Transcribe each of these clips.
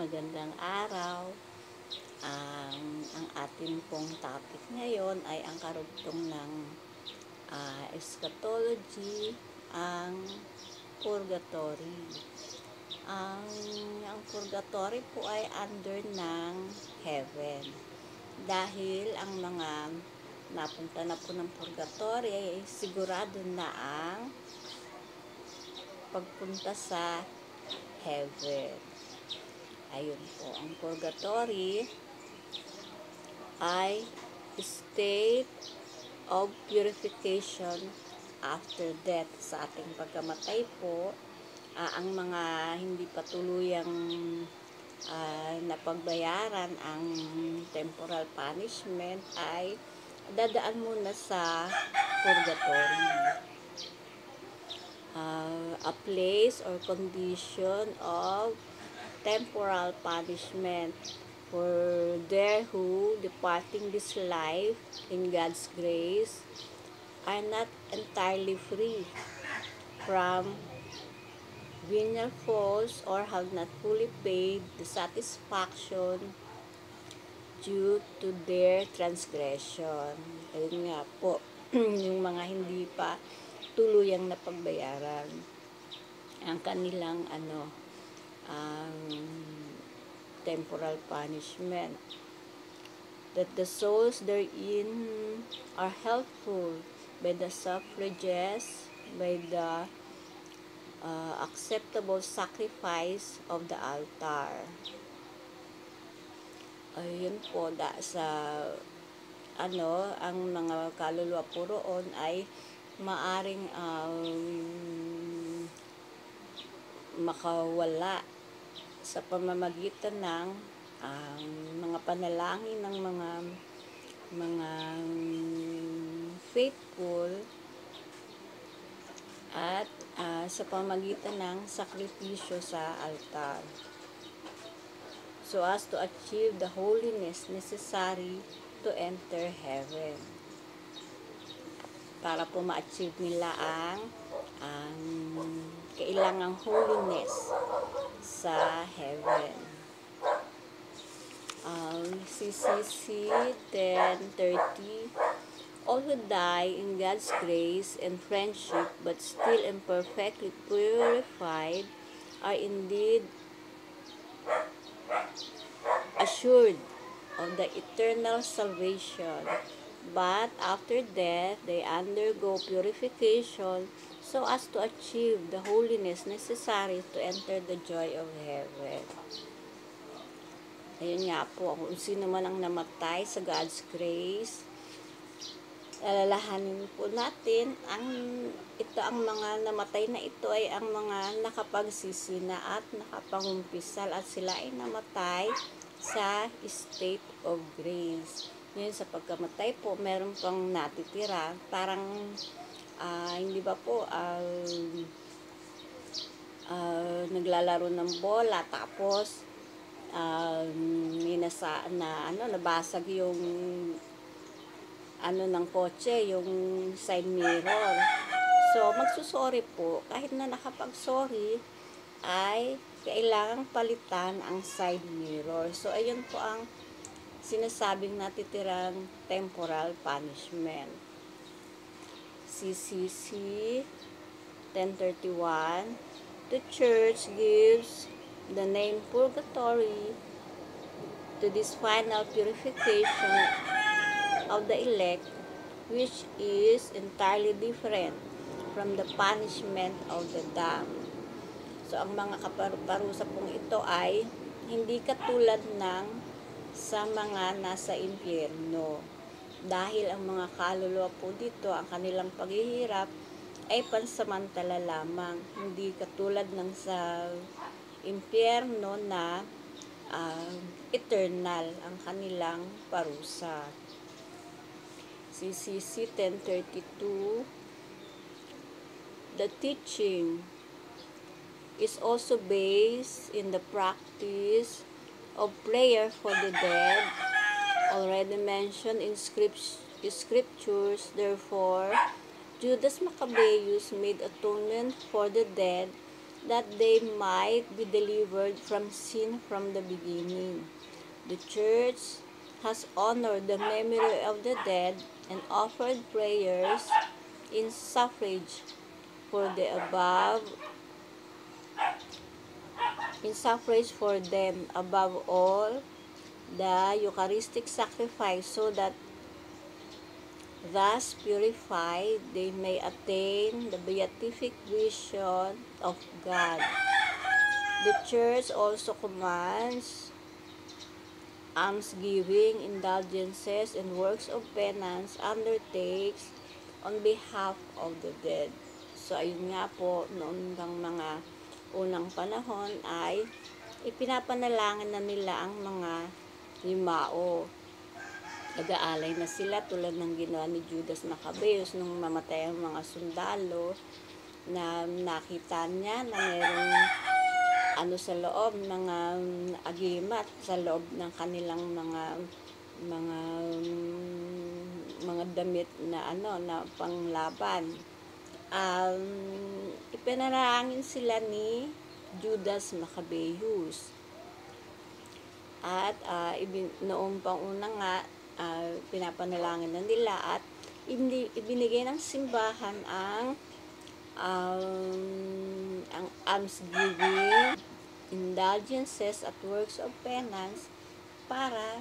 magandang araw. Ang ating pong topic ngayon ay ang karugtong ng eschatology, ang purgatory. Ang purgatory po ay under ng heaven. Dahil ang mga napunta na po ng purgatory ay sigurado na ang pagpunta sa heaven. Ayun po, ang purgatory ay state of purification after death. Sa ating pagkamatay po, ang mga hindi pa tuluyang napagbayaran ang temporal punishment ay dadaan muna sa purgatory. A place or condition of temporal punishment for there who, departing this life in God's grace, are not entirely free from venial faults or have not fully paid the satisfaction due to their transgression. Ayun nga po, yung mga hindi pa tuluyang napagbayaran ang kanilang temporal punishment, that the souls therein are helpful by the suffrages, by the acceptable sacrifice of the altar. Ayun po, sa ang mga kaluluwa po roon ay maaring makawala sa pamamagitan ng mga panalangin ng mga faithful at sa pamamagitan ng sakripisyo sa altar, so as to achieve the holiness necessary to enter heaven. Para po ma-achieve nila ang kailangang holiness sa heaven. CCC 10:30, all who die in God's grace and friendship but still imperfectly purified are indeed assured of the eternal salvation, but after death they undergo purification so as to achieve the holiness necessary to enter the joy of heaven. Ayun nga po, kung sino man ang namatay sa God's grace, alalahanin po natin ang mga namatay na ito ay ang mga nakapagsisina at nakapangumpisal, at sila ay namatay sa state of grace. Ngayon sa pagkamatay po, meron pang natitira, parang hindi ba po naglalaro ng bola, tapos nabasag yung ng kotse, yung side mirror. So magsusorry po, kahit na nakapag-sorry ay kailangang palitan ang side mirror. So ayun po ang sinasabing natitirang temporal punishment. CCC 10:31, the church gives the name purgatory to this final purification of the elect, which is entirely different from the punishment of the damned. So ang mga parusa pong ito ay hindi katulad ng sa mga nasa impyerno, dahil ang mga kaluluwa po dito, ang kanilang paghihirap ay pansamantala lamang, hindi katulad ng sa impyerno na eternal ang kanilang parusa. CCC 10:32, the teaching is also based in the practice of prayer for the dead, already mentioned in scriptures. Therefore, Judas Maccabeus made atonement for the dead that they might be delivered from sin from the beginning. The Church has honored the memory of the dead and offered prayers in suffrage for the above in suffrage for them above all the Eucharistic sacrifice, so that thus purified they may attain the beatific vision of God. The Church also commands almsgiving, indulgences, and works of penance undertakes on behalf of the dead. So, ayun nga po, noon bang mga unang panahon ay ipinapanalangin na nila ang mga yumao. Nag-aalay na sila tulad ng ginawa ni Judas Maccabeus nung mamatay ang mga sundalo, na nakita niya na mayroong sa loob, mga agimat sa loob ng kanilang mga damit na na panglaban. Ipinarangin sila ni Judas Maccabeus. At noong pang-una nga, pinapanalangin na nila at ibinigay ng simbahan ang almsgiving, indulgences at works of penance para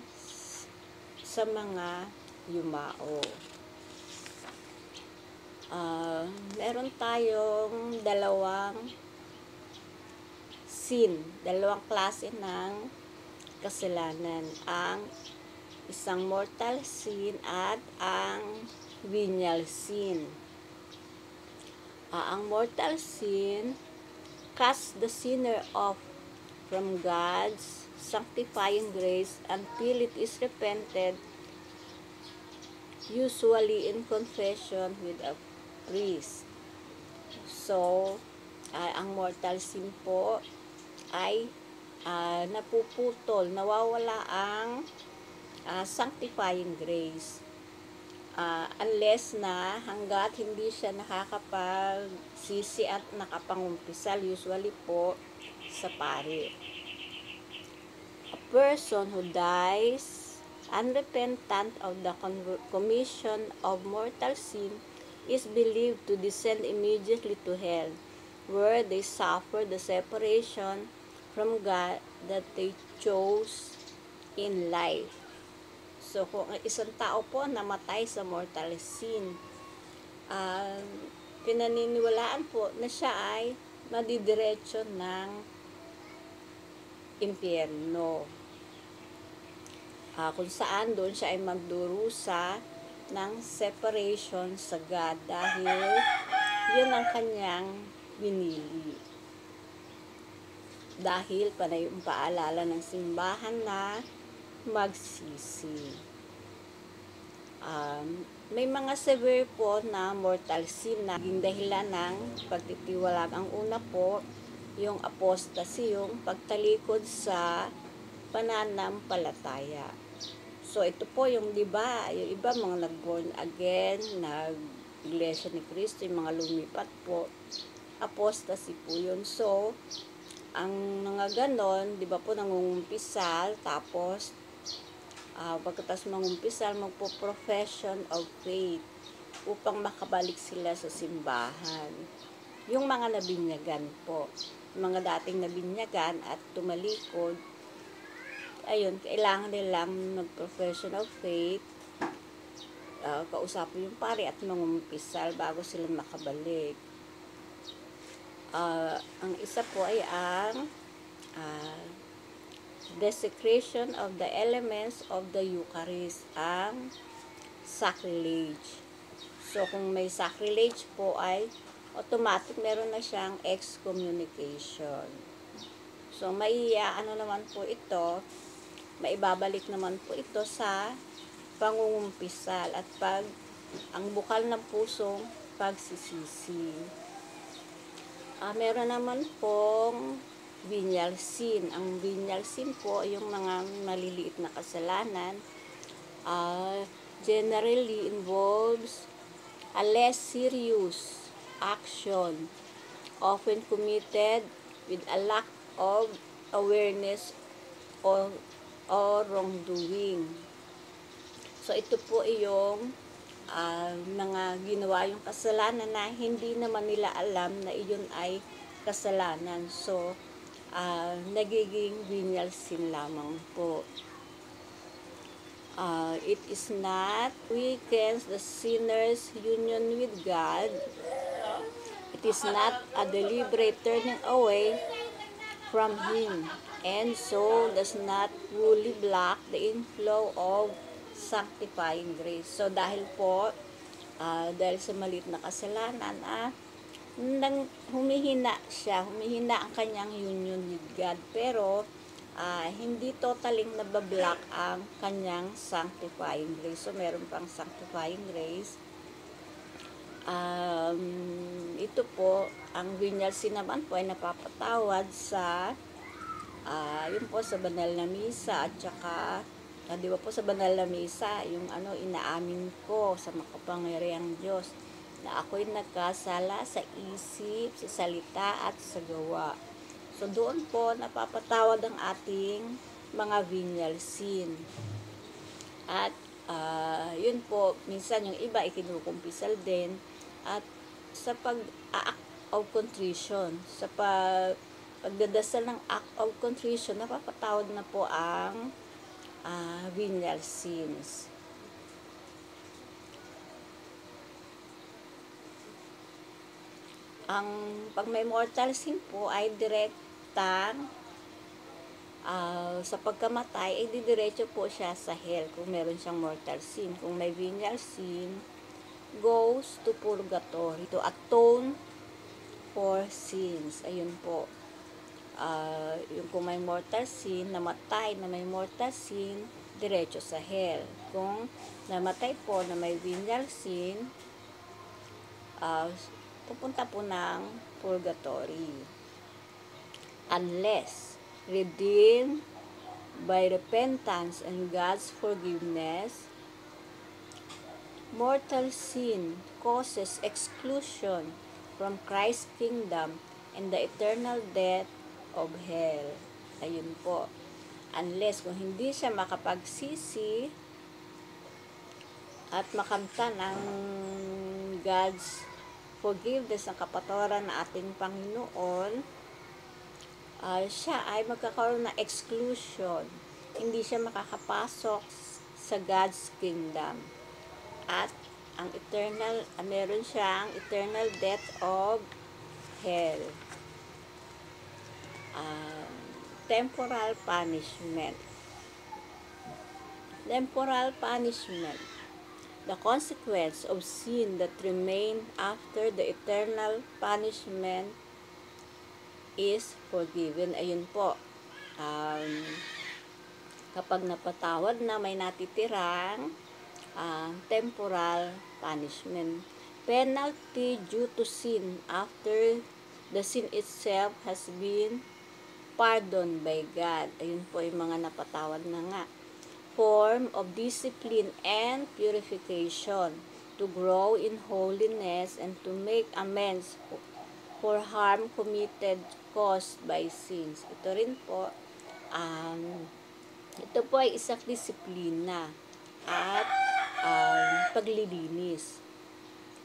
sa mga yumao. Meron tayong dalawang klase ng kasalanan, ang isang mortal sin at ang venial sin. Ang mortal sin casts the sinner off from God's sanctifying grace until it is repented, usually in confession with a priest. So, ang mortal sin po ay napuputol, nawawala ang sanctifying grace. Unless na hanggat hindi siya nakakapagsisi at nakapangumpisal, usually po sa pari. A person who dies unrepentant of the commission of mortal sin is believed to descend immediately to hell, where they suffer the separation from God that they chose in life. So, kung isang tao po namatay sa mortal sin, pinaniniwalaan po na siya ay madidiretso ng impyerno. Kung saan doon siya ay magdurusa ng separation sa God dahil yun ang kanyang binili. Dahil panay yung paalala ng simbahan na magsisi. May mga severe po na mortal sin na naging dahilan ng pagtitiwalag. Ang una po, yung apostasy, yung pagtalikod sa pananampalataya. So, ito po yung diba, yung iba mga nag-born again, nag-iglesia ni Cristo, yung mga lumipat po, apostasy po yun. So, ang mga ganon, di ba po, nangungumpisal, tapos pagkatapos mangumpisal, magpo-profession of faith upang makabalik sila sa simbahan. Yung mga nabinyagan po, mga dating nabinyagan at tumalikod, ayun, kailangan nilang mag-profession of faith, kausapin yung pari at mangumpisal bago sila makabalik. Ang isa po ay ang desecration of the elements of the Eucharist, ang sacrilege. So, kung may sacrilege po ay automatic meron na siyang excommunication. So, naman po ito, maibabalik naman po ito sa pangungumpisal at ang bukal ng pusong pagsisisi. Meron naman pong venial sin. Ang venial sin po, yung mga maliliit na kasalanan, generally involves a less serious action often committed with a lack of awareness or wrongdoing. So ito po yung mga ginawa yung kasalanan na hindi naman nila alam na iyon ay kasalanan. So, nagiging venial sin lamang po. It is not weakens the sinner's union with God. It is not a deliberate turning away from Him, and so does not fully block the inflow of sanctifying grace. So dahil po, dahil sa maliit na kasalanan, humihina ang kanyang union with God, pero hindi totaling nabablock ang kanyang sanctifying grace. So meron pang sanctifying grace. Ito po, ang venial sin naman po ay napapatawad sa yun po sa banal na misa, at saka di ba po sa banal na misa, yung inaamin ko sa makapangyarihang Diyos na ako'y nagkasala sa isip, sa salita at sa gawa. So doon po napapatawad ang ating mga venial sin. At yun po, minsan yung iba ikinukumpisal din, at sa pag-act of contrition, sa pagdadasal ng act of contrition, napapatawad na po ang venial sins. Ang pag may mortal sin po ay direktang sa pagkamatay, ay didiretso po siya sa hell kung meron siyang mortal sin. Kung may venial sin, goes to purgatory to atone for sins. Ayun po. Yung kung may mortal sin, namatay na may mortal sin, diretso sa hell. Kung namatay po na may venial sin, pupunta po ng purgatory. Unless redeemed by repentance and God's forgiveness, mortal sin causes exclusion from Christ's kingdom and the eternal death of hell. Ayun po. Unless kung hindi siya makapagsisi at makamtan ng God's forgiveness, ang kapatawaran ng ating Panginoon, siya ay magkakaroon ng exclusion. Hindi siya makakapasok sa God's kingdom. At ang eternal, meron siyang eternal death of hell. Temporal punishment. Temporal punishment. The consequence of sin that remain after the eternal punishment is forgiven. Ayun po. Kapag napatawad na, may natitirang temporal punishment. Penalty due to sin after the sin itself has been pardoned by God. Ayun po yung mga napatawad na nga. Form of discipline and purification to grow in holiness and to make amends for harm committed caused by sins. Ito rin po, ito po ay isang disiplina at paglilinis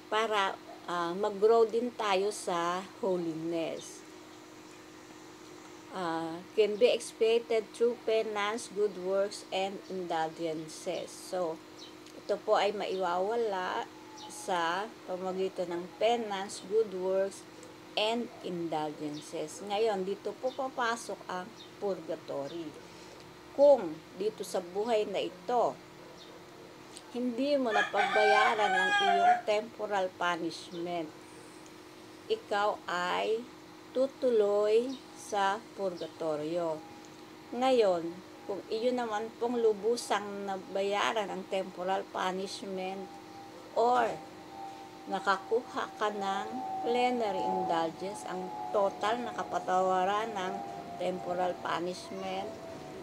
para mag-grow din tayo sa holiness. Can be expiated through penance, good works, and indulgences. So, ito po ay maiwawala sa pamamagitan ng penance, good works, and indulgences. Ngayon, dito po papasok ang purgatory. Kung dito sa buhay na ito, hindi mo napagbayaran ang iyong temporal punishment, ikaw ay tutuloy sa purgatorio. Ngayon, kung iyo naman pong lubusang nabayaran ang temporal punishment or nakakuha ka ng plenary indulgence, ang total na kapatawaran ng temporal punishment,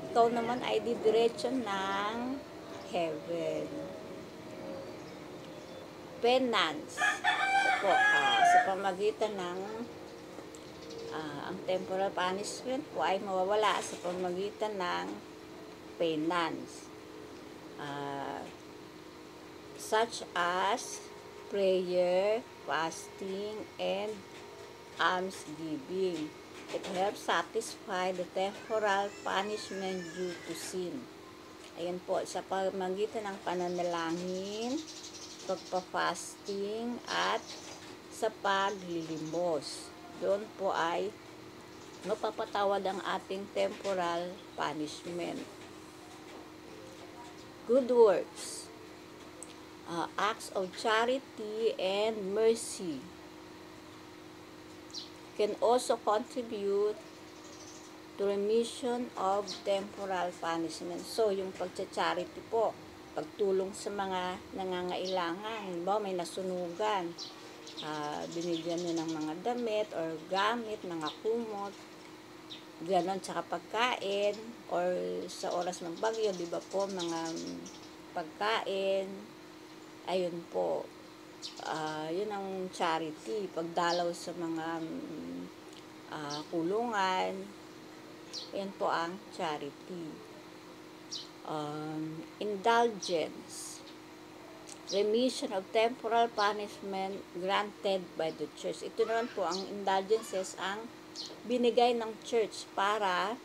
ikaw naman ay didiretso ng heaven. Penance. Ito po, sa pamagitan ng Ang temporal punishment po ay mawawala sa pamamagitan ng penance, such as prayer, fasting, and almsgiving. It helps satisfy the temporal punishment due to sin. Ayan po, sa pamamagitan ng pananalangin, pagpa-fasting, at sa paglilimos. Doon po ay mapapatawad ang ating temporal punishment. Good works, acts of charity and mercy can also contribute to remission of temporal punishment. So, yung pagcha-charity po, pagtulong sa mga nangangailangan, halimbawa may nasunugan, binigyan nyo ng mga damit or gamit, mga kumot, ganon, tsaka pagkain, or sa oras ng bagyo, di ba po, mga pagkain, ayun po, yun ang charity, pagdalaw sa mga kulungan, yan po ang charity. Indulgence, remission of temporal punishment granted by the church. Ito naman po, ang indulgences ang binigay ng church para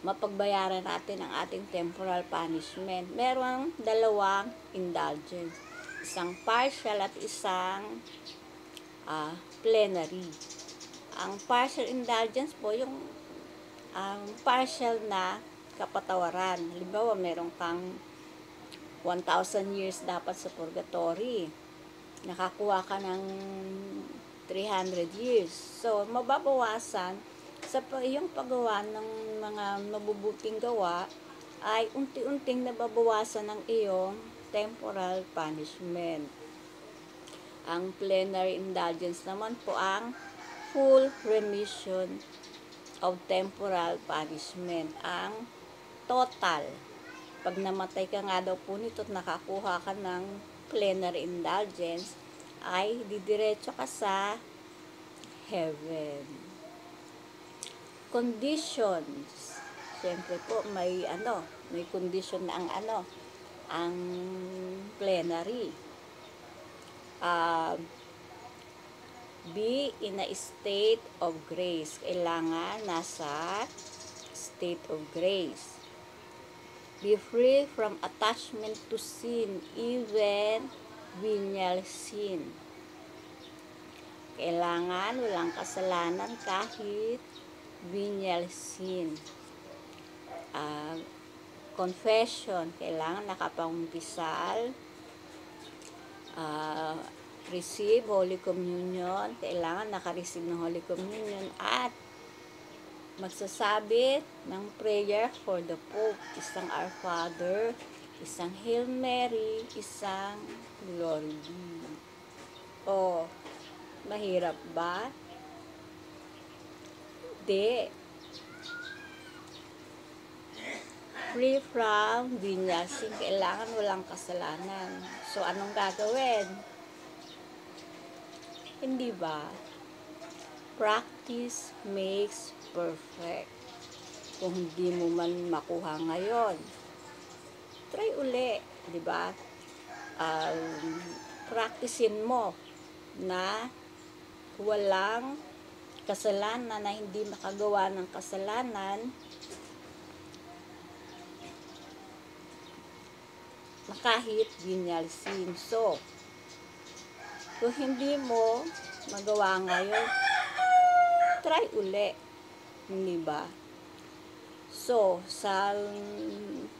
mapagbayaran natin ang ating temporal punishment. Merong dalawang indulgence, isang partial at isang plenary. Ang partial indulgence po, yung partial na kapatawaran. Halimbawa, meron kang 1,000 years dapat sa purgatory. Nakakuha ka ng 300 years. So, mababawasan sa iyong paggawa ng mga mabubuting gawa ay unti-unting nababawasan ng iyong temporal punishment. Ang plenary indulgence naman po ang full remission of temporal punishment. Ang total, pag namatay ka nga daw po nito at nakakuha ka ng plenary indulgence, ay didiretso ka sa heaven. Conditions. Siyempre po, may condition na ang plenary. Be in a state of grace. Kailangan nasa state of grace. Be free from attachment to sin, even venial sin. Kailangan walang kasalanan kahit venial sin. Confession, kailangan nakapangumpisal. Receive Holy Communion, kailangan nakareceive ng Holy Communion, at magsasabi ng prayer for the Pope, isang Our Father, isang Hail Mary, isang Glory be. Mahirap ba? Hindi. Free from venial sin, kailangan walang kasalanan. So, anong gagawin? Hindi ba? Practice makes perfect. Kung hindi mo man makuha ngayon, try uli, di ba? Practicein mo na walang kasalanan, na hindi makagawa ng kasalanan, na kahit venial sin. So, kung hindi mo magawa ngayon, try uli, hindi ba? So,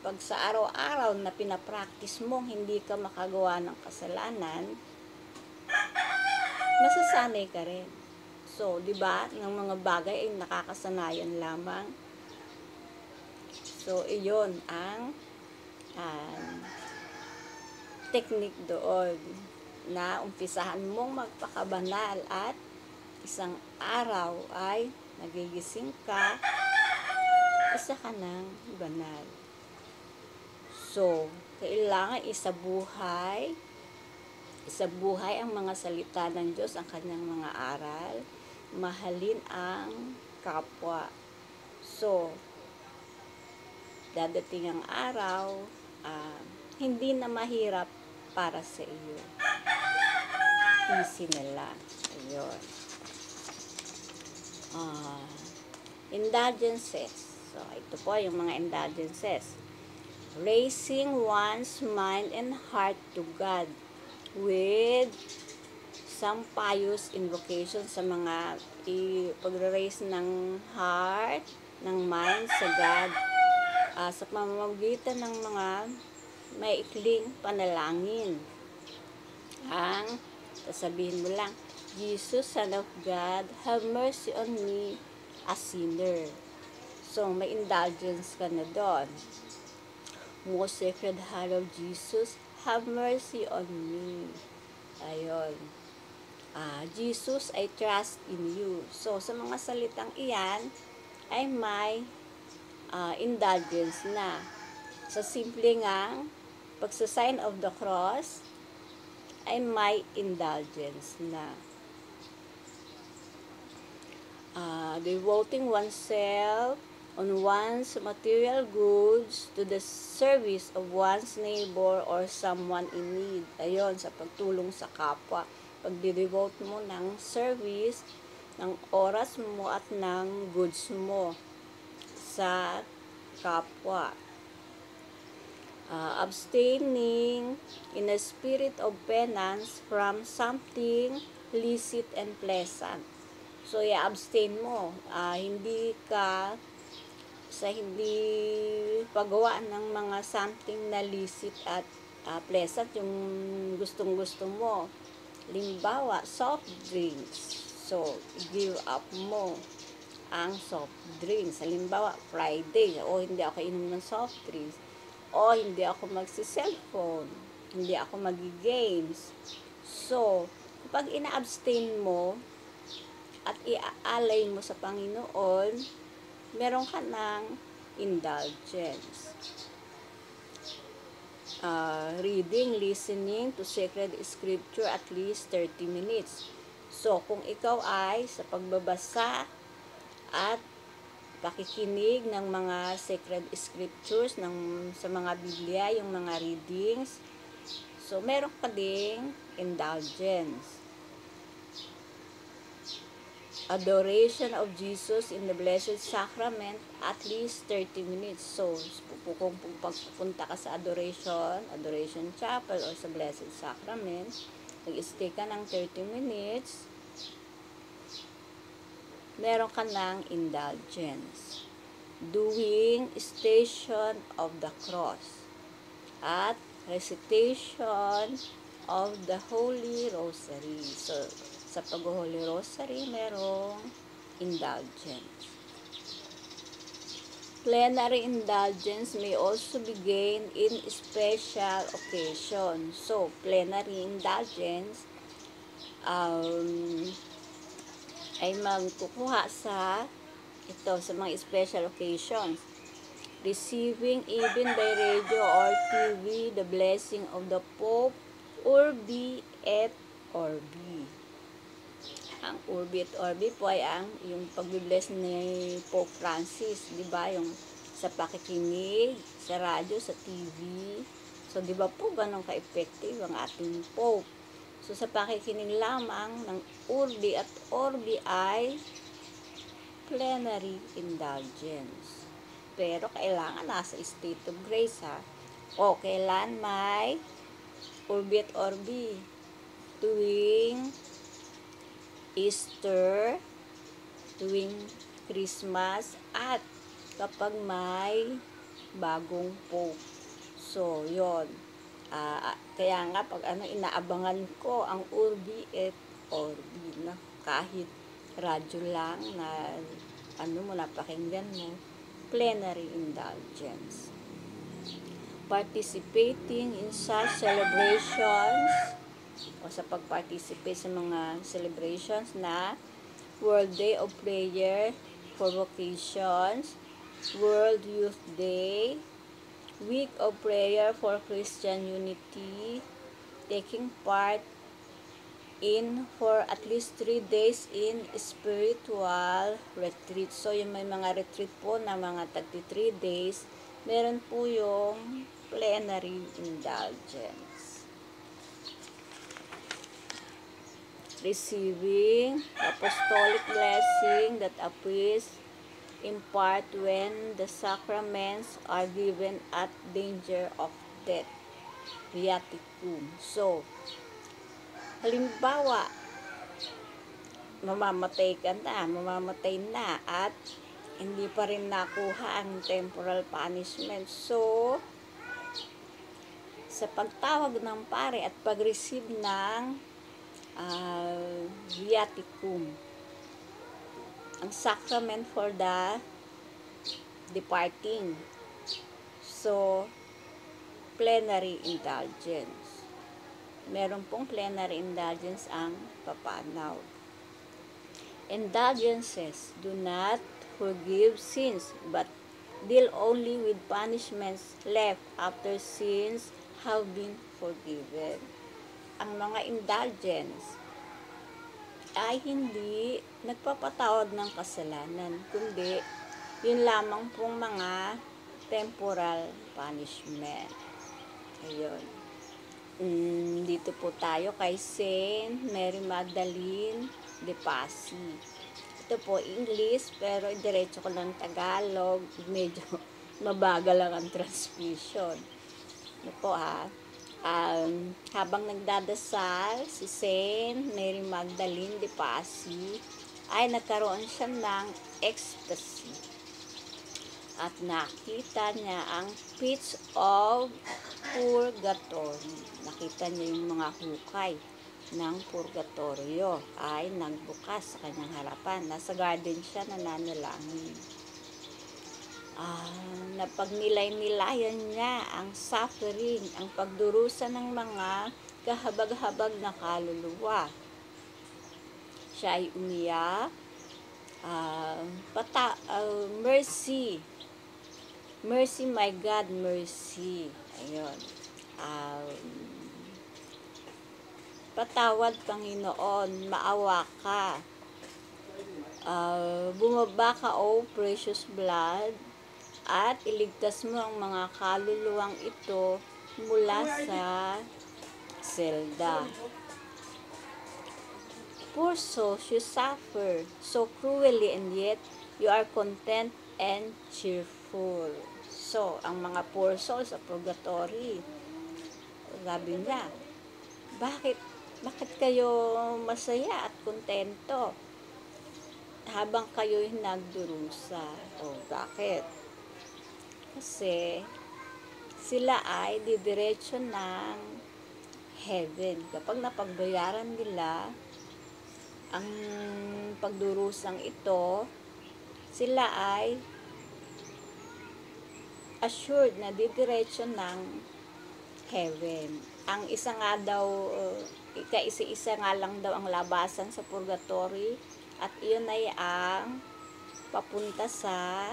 pag sa araw-araw na pinapractice mo, hindi ka makagawa ng kasalanan, masasanay ka rin. So, di ba, ng mga bagay ay nakakasanayan lamang. So, iyon ang technique doon, na umpisahan mong magpakabanal at isang araw ay nagigising ka, isa ka ng banal. So, kailangan isabuhay ang mga salita ng Diyos, ang kanyang mga aral, mahalin ang kapwa. So, dadating ang araw, hindi na mahirap para sa iyo. Easy na lang. Ayun. Indulgences. So, ito po yung mga indulgences. Raising one's mind and heart to God with some pious invocation sa mga pag-raise ng heart, ng mind sa God, sa pamamagitan ng mga maikling panalangin. Ang sasabihin mo lang, Jesus, Son of God, have mercy on me, a sinner. So, may indulgence ka na doon. Most Sacred Heart of Jesus, have mercy on me. Ayun. Jesus, I trust in you. So, sa mga salitang iyan, ay may indulgence na. Sa simple ngang pagsasign of the cross, ay may indulgence na. Devoting oneself on one's material goods to the service of one's neighbor or someone in need. Ayun, sa pagtulong sa kapwa. Pag-devote mo ng service, ng oras mo at ng goods mo sa kapwa. Abstaining in a spirit of penance from something licit and pleasant. So, i-abstain mo. Hindi ka sa hindi paggawa ng mga something na licit at pleasant, yung gustong-gusto mo. Limbawa, soft drinks. So, give up mo ang soft drinks. Halimbawa, Friday, hindi ako inom ng soft drinks. Hindi ako magsi-cellphone. Hindi ako magi-games. So, kapag ina-abstain mo at iaalay mo sa Panginoon, meron ka ng indulgence. Reading, listening to sacred scripture at least 30 minutes. So, kung ikaw ay sa pagbabasa at pakikinig ng mga sacred scriptures sa mga Biblia, yung mga readings, so meron ka ding indulgence. Adoration of Jesus in the Blessed Sacrament at least 30 minutes. So, kung pagpupunta ka sa adoration chapel o sa Blessed Sacrament, mag-stay ka ng 30 minutes, meron ka ng indulgence. Doing Station of the Cross at recitation of the Holy Rosary. So, sa pag-Holy Rosary, merong indulgence. Plenary indulgence may also be gained in special occasions. So, plenary indulgence ay magkukuha sa mga special occasions. Receiving even by radio or TV the blessing of the Pope, Urbi et Orbi. Ang Urbi et Orbi po ay yung pag-bless ni Pope Francis, di ba? Yung sa pakikinig, sa radyo, sa TV. So, di ba po ganun ka-effective ang ating Pope? So, sa pakikinig lamang ng Urbi at Orbi ay plenary indulgence. Pero kailangan nasa state of grace, ha? Kailan may Urbi at Orbi? Tuwing Easter, tuwing Christmas, at kapag may bagong Pope. So, yon. Kaya nga, pag inaabangan ko ang Urbi et Orbi, na kahit radyo lang na napakinggan mo, plenary indulgence. Participating in such celebrations, o sa pag-participate sa mga celebrations na World Day of Prayer for Vocations, World Youth Day, Week of Prayer for Christian Unity, taking part in for at least 3 days in spiritual retreat. So, yung may mga retreat po na mga tagti 3 days, meron po yung plenary indulgence. Receiving apostolic blessing that a priest impart when the sacraments are given at danger of death. Viaticum. So, halimbawa, mamamatay na at hindi pa rin nakuha ang temporal punishment. So, sa pagtawag ng pare at pag-receive ng viaticum, ang sacrament for the departing. So, plenary indulgence. Meron pong plenary indulgence ang papanaw. Indulgences do not forgive sins, but deal only with punishments left after sins have been forgiven. Ang mga indulgence ay hindi nagpapatawad ng kasalanan, kundi yun lamang pong mga temporal punishment. Ayun. Dito po tayo kay Saint Mary Magdalene de Pasi. Ito po English, pero diretso ko ng Tagalog. Medyo mabagal lang ang transmission. Ito po habang nagdadasal si Saint Mary Magdalene de Pasi, ay nagkaroon siya ng ecstasy. At nakita niya ang pits of purgatory. Nakita niya yung mga hukay ng purgatorio ay nagbukas sa kanyang harapan. Nasa garden siya, nananalangin. Napagnilay-nilayan niya ang suffering, ang pagdurusa ng mga kahabag-habag na kaluluwa. Siya ay umiyak. Mercy, my God, mercy. Ayun. Patawad, Panginoon, maawa ka. Bumaba ka, O precious blood, at iligtas mo ang mga kaluluwang ito mula sa selda. Poor souls, you suffer so cruelly, and yet you are content and cheerful. So, ang mga poor souls sa purgatory, sabi niya, bakit kayo masaya at kontento habang kayo'y nagdurusa? O bakit? Kasi sila ay didiretso ng heaven. Kapag napagbayaran nila ang pagdurusang ito, sila ay assured na didiretso ng heaven. Ang isa nga daw, kaisa-isa nga lang daw ang labasan sa purgatory, at iyon ay ang papunta sa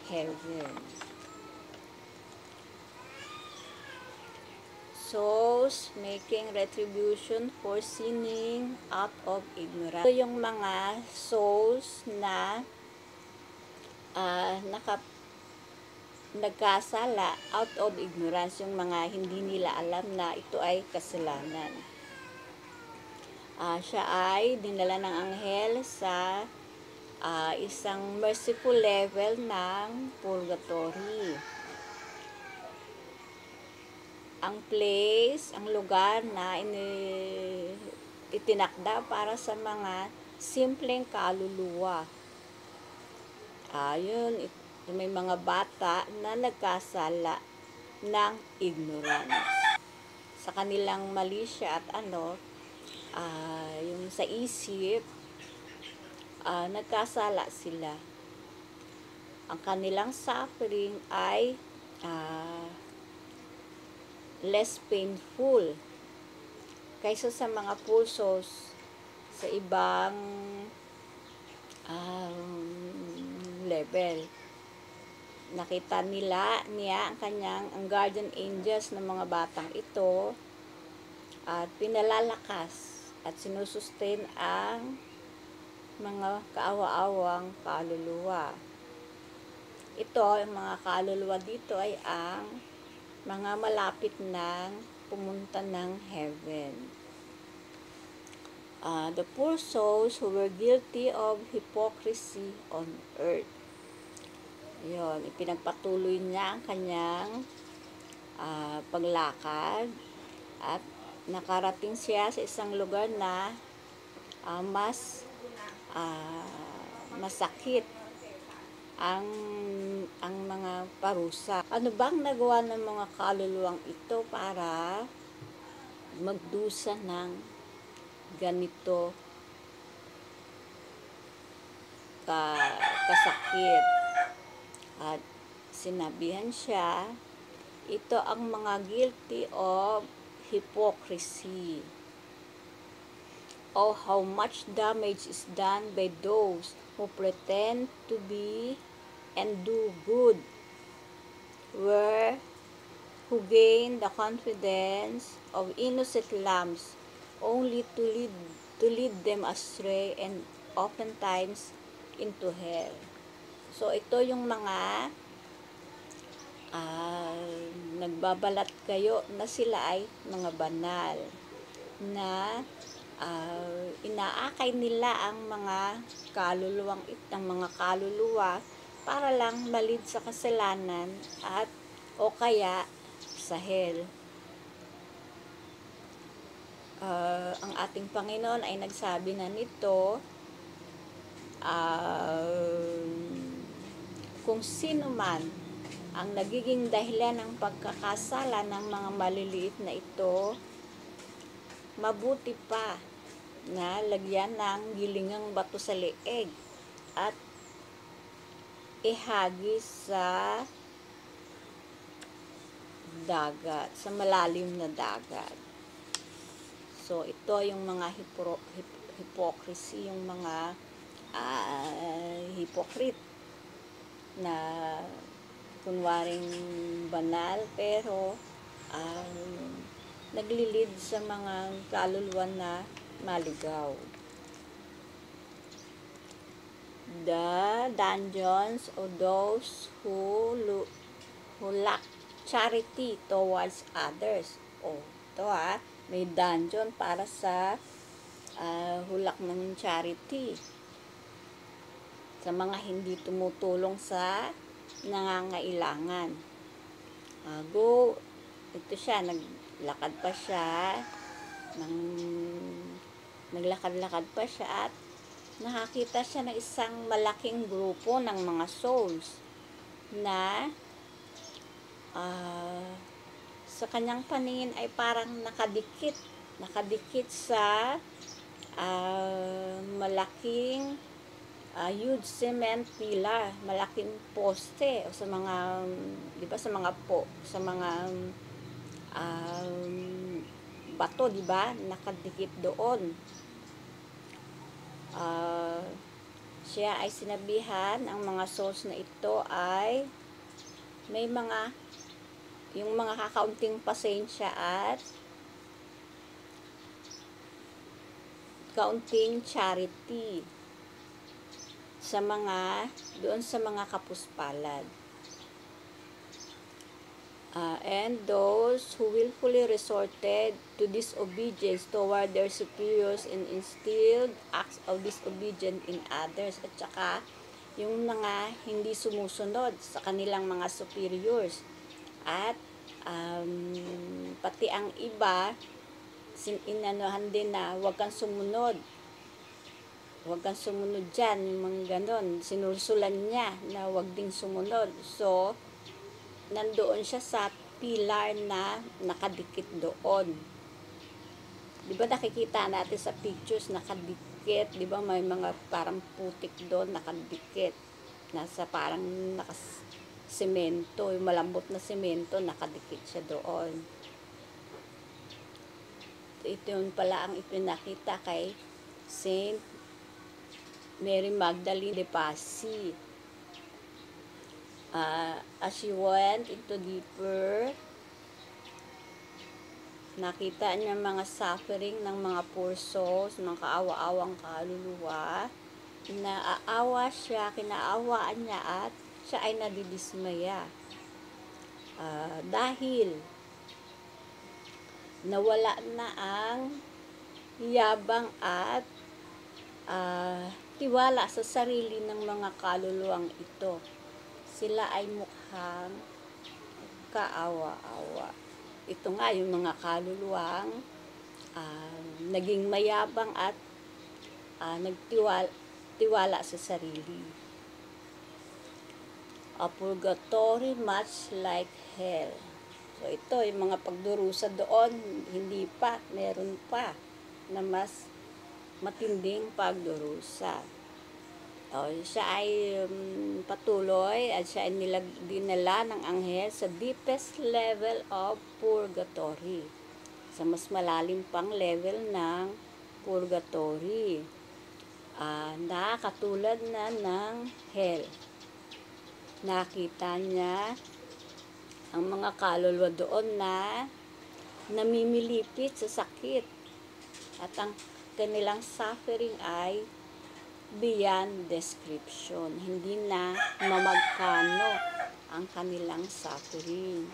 heaven. Souls making retribution for sinning out of ignorance. Ito yung mga souls na nagkasala out of ignorance, yung mga hindi nila alam na ito ay kasalanan. Siya ay dinala ng anghel sa isang merciful level ng purgatory. Ang place, ang lugar na itinakda para sa mga simpleng kaluluwa. May mga bata na nagkasala ng ignorance. Sa kanilang mali siya at yung sa isip, nagkasala sila. Ang kanilang suffering ay less painful kaysa sa mga poor souls sa ibang level. Nakita niya ang guardian angels ng mga batang ito at pinalalakas at sinusustain ang mga kaawa-awang kaluluwa. Ito, ang mga kaluluwa dito ay ang mga malapit ng pumunta ng heaven. The poor souls who were guilty of hypocrisy on earth. Yun, ipinagpatuloy niya ang kanyang paglakad at nakarating siya sa isang lugar na mas masakit ang mga parusa. Ano bang nagawa ng mga kaluluwang ito para magdusa ng ganito kasakit? At sinabihan siya, ito ang mga guilty of hypocrisy. Oh, how much damage is done by those who pretend to be and do good, who gain the confidence of innocent lambs only to lead them astray and oftentimes into hell. So ito yung mga nagbabalat kayo na sila ay mga banal, na inaakay nila ang mga kaluluwa para lang malid sa kasalanan at o kaya sa hell. Ang ating Panginoon ay nagsabi na nito, kung sino man ang nagiging dahilan ng pagkakasala ng mga maliliit na ito, mabuti pa na lagyan ng gilingang bato sa leeg at ihagis sa dagat, sa malalim na dagat. So ito yung mga hypocrisy, yung mga hypocrite na kunwaring banal pero naglilid sa mga kaluluwa na maligaw. The dungeons of those who lack charity towards others. Ito may dungeon para sa hulak ng charity sa mga hindi tumutulong sa nangangailangan. Ito siya, naglakad pa siya, naglakad-lakad pa siya at nakakita siya ng isang malaking grupo ng mga souls na sa kanyang paningin ay parang nakadikit sa malaking huge cement pillar, malaking poste, o sa mga, di ba, sa mga bato, di ba, nakadikit doon. Siya ay sinabihan, ang mga souls na ito ay may yung mga kakaunting pasensya at kaunting charity doon sa mga kapuspalad. And those who willfully resorted to disobedience toward their superiors and instilled acts of disobedience in others, at saka yung mga hindi sumusunod sa kanilang mga superiors at pati ang iba inanuhan din na huwag kang sumunod dyan, yung mga ganon, sinulsulan niya na huwag ding sumunod. So nandoon siya sa pilar na nakadikit doon. Di ba nakikita natin sa pictures, nakadikit, di ba may mga parang putik doon, nakadikit, nasa parang semento, yung malambot na semento, nakadikit siya doon. Ito yun pala ang ipinakita kay Saint Mary Magdalene de Pazzi. As she went into deeper Nakita niya mga suffering ng mga poor souls, ng kaawa-awang kaluluwa. Naawa siya, kinaawaan niya at siya ay nadidismaya. Dahil nawala na ang yabang at tiwala sa sarili ng mga kaluluwang ito. Sila ay mukhang kaawa-awa. Ito nga yung mga kaluluwang naging mayabang at nagtiwala sa sarili. A purgatory much like hell. So ito, yung mga pagdurusa doon, hindi pa, meron pa na mas matinding pagdurusa. Siya ay patuloy at siya ay dinala ng anghel sa deepest level of purgatory. Sa mas malalim pang level ng purgatory. Na katulad na ng hell. Nakita niya ang mga kaluluwa doon na namimilipit sa sakit. At ang kanilang suffering ay beyond description. Hindi na mamagkano ang kanilang suffering.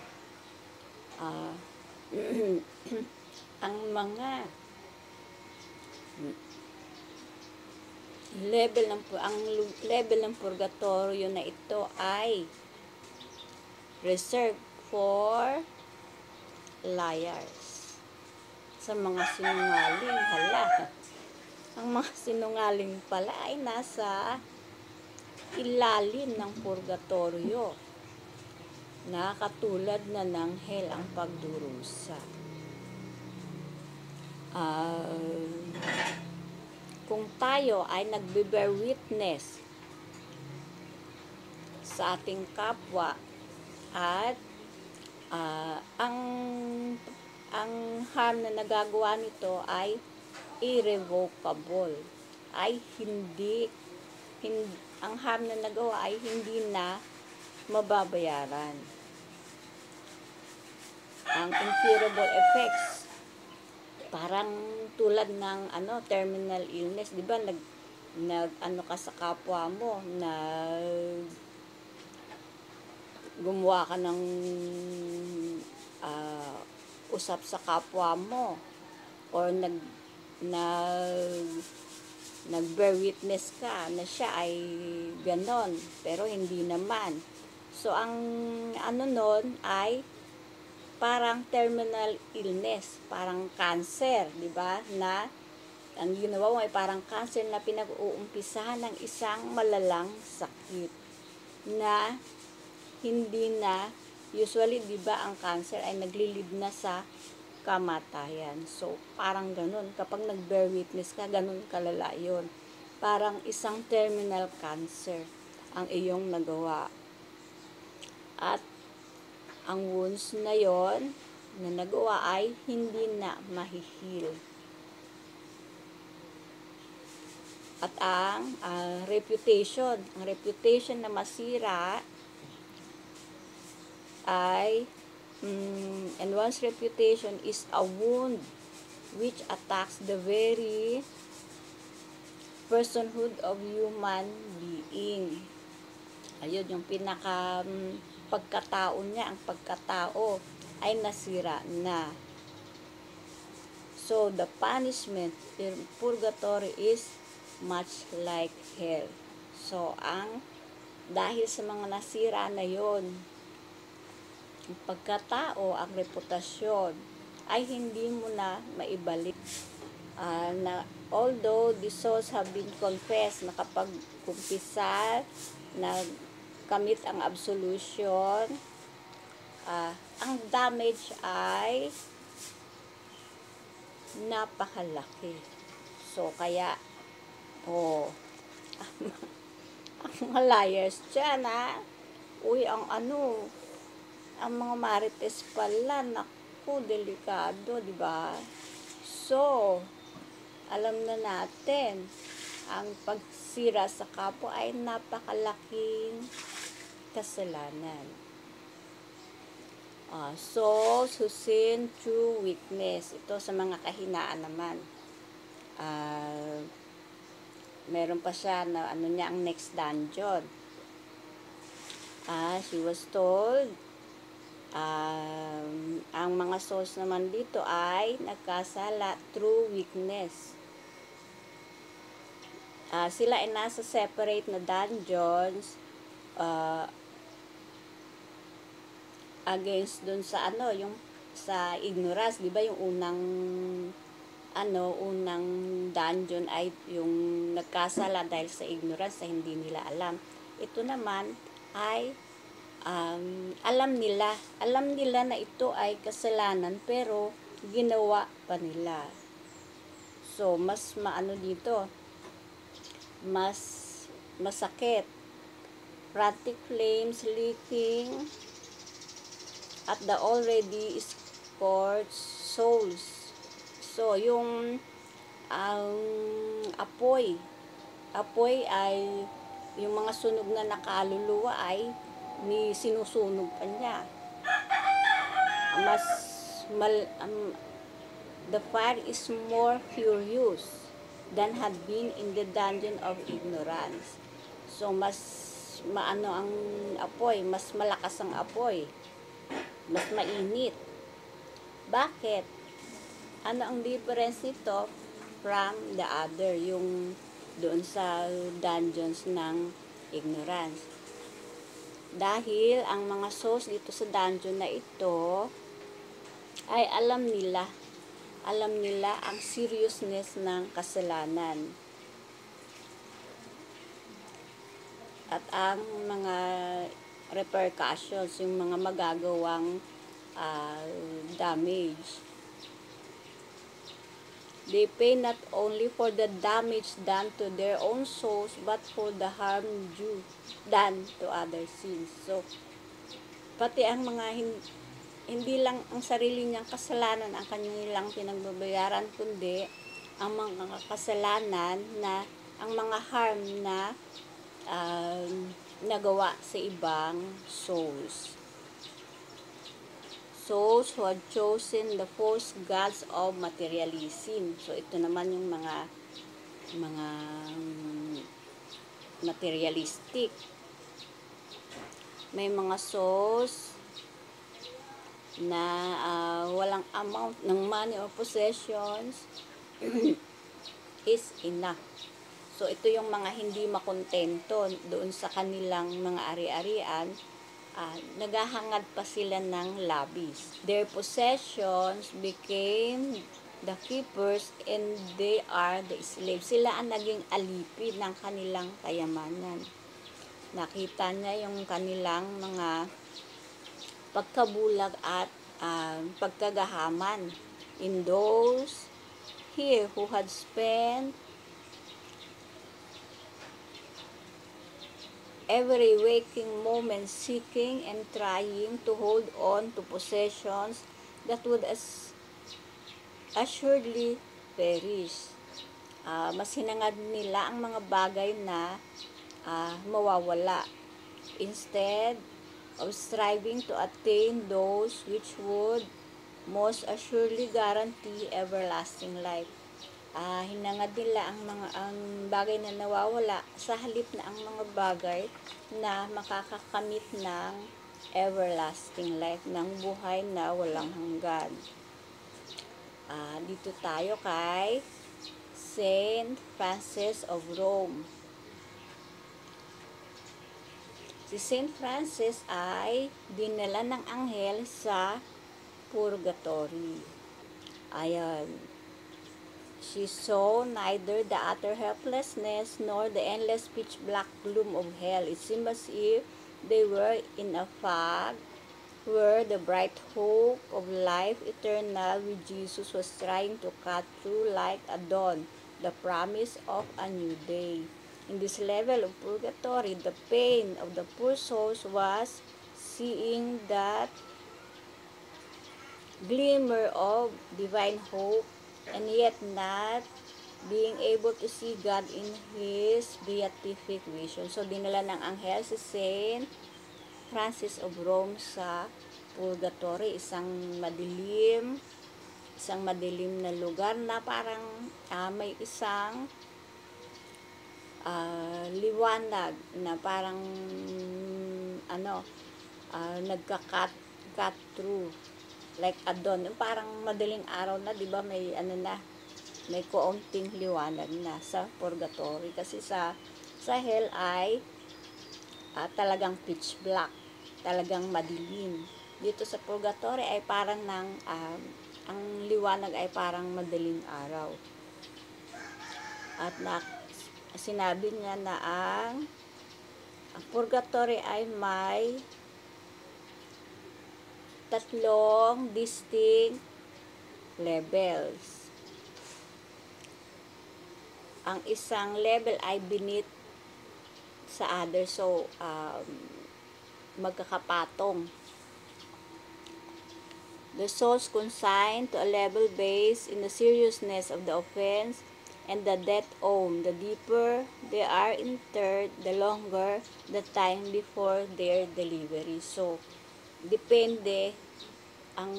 Ang mga level ng purgatorio na ito ay reserved for liars. Sa mga sinungaling, ang mga sinungaling pala ay nasa ilalim ng purgatorio na katulad na ng hell ang pagdurusa. Kung tayo ay nagbe-bear witness sa ating kapwa at ang harm na nagagawa nito ay irrevocable, ay ang harm na nagawa ay hindi na mababayaran. Ang incurable effects, parang tulad ng terminal illness, di ba? Ka sa kapwa mo, gumawa ka ng usap sa kapwa mo, or nag-bear witness ka na siya ay ganon, pero hindi naman. So, ang nun ay parang terminal illness, parang cancer, di ba? Na ang ginawa mo ay parang cancer na pinag-uumpisahan ng isang malalang sakit na hindi na, usually, di ba, ang cancer ay naglilid na sa kamatayan. So, parang ganun. Kapag nag-bear witness ka, ganun kalala yun. Parang isang terminal cancer ang iyong nagawa. At ang wounds na yon na nagawa ay hindi na mahihil. At ang reputation na masira ay and one's reputation is a wound which attacks the very personhood of human being. Ayun, yung pinaka pagkatao niya, ang pagkatao ay nasira na. So, the punishment in purgatory is much like hell. So, dahil sa mga nasira na yon, ang pagkatao, ang reputasyon, ay hindi mo na maibalik. Although the souls have been confessed, nakapag-kumpisal, kamit ang absolution, ang damage ay napakalaki. So, kaya, ang mga liars dyan, ang mga marites pala, naku, delikado, di ba? So, alam na natin, ang pagsira sa kapwa ay napakalaking kasalanan. Souls who sin through weakness. Ito sa mga kahinaan naman. Meron pa siya na ano niya ang next dungeon. She was told, ang mga souls naman dito ay nagkasala through weakness. Sila ay nasa separate na dungeons against dun sa yung sa ignorance, 'di ba? Yung unang dungeon ay yung nagkasala dahil sa ignorance na hindi nila alam. Ito naman ay alam nila na ito ay kasalanan pero ginawa pa nila. So mas dito, mas masakit. Frantic flames leaking at the already scorched souls. So, yung apoy ay yung mga sunog na nakaluluwa ay sinusunog pa niya. The fire is more furious than had been in the dungeon of ignorance. So, mas maano ang apoy, mas malakas ang apoy, mas mainit. Bakit? Ano ang difference nito from the other, yung doon sa dungeons ng ignorance? Dahil ang mga souls dito sa dungeon na ito ay alam nila ang seriousness ng kasalanan. At ang mga repercussions, yung mga magagawang damage. They pay not only for the damage done to their own souls, but for the harm done to other sins. So, pati ang mga hindi lang ang sarili niyang kasalanan ang kanilang pinagbabayaran, kundi ang mga kasalanan na ang mga harm na nagawa sa ibang souls. Souls who had chosen the false gods of materialism. So, ito naman yung mga materialistic. May mga souls na walang amount ng money or possessions is enough. So, ito yung mga hindi makontento doon sa kanilang mga ari-arian. Naghahangad pa sila ng labis. Their possessions became the keepers and they are the slaves. Sila ang naging alipin ng kanilang kayamanan. Nakita niya yung kanilang mga pagkabulag at pagkagahaman in those here who had spent every waking moment seeking and trying to hold on to possessions that would assuredly perish. Mas hinangad nila ang mga bagay na mawawala, instead of striving to attain those which would most assuredly guarantee everlasting life. Hinangad nila ang bagay na nawawala sa halip na ang mga bagay na makakakamit ng everlasting life, ng buhay na walang hanggan. Dito tayo kay Saint Francis of Rome. Si Saint Francis ay dinala ng anghel sa purgatory. Ayan. She saw neither the utter helplessness nor the endless pitch-black gloom of hell. It seemed as if they were in a fog where the bright hope of life eternal with Jesus was trying to cut through like a dawn, the promise of a new day. In this level of purgatory, the pain of the poor souls was seeing that glimmer of divine hope and yet not being able to see God in His beatific vision. So, dinala ng anghel si Saint Francis of Rome sa purgatory, isang madilim na lugar na parang may isang liwanag na parang nagka-cut through like a dawn, parang madaling araw na, 'di ba, may may kaunting liwanag na sa purgatory, kasi sa hell ay talagang pitch black, talagang madilim. Dito sa purgatory ay parang ang liwanag ay parang madaling araw. At sinabi niya na ang purgatory ay may 3 distinct levels. Ang isang level ay beneath sa other, so magkakapatong. The souls consigned to a level based in the seriousness of the offense and the death home. The deeper they are interred, the longer the time before their delivery. So, depende ang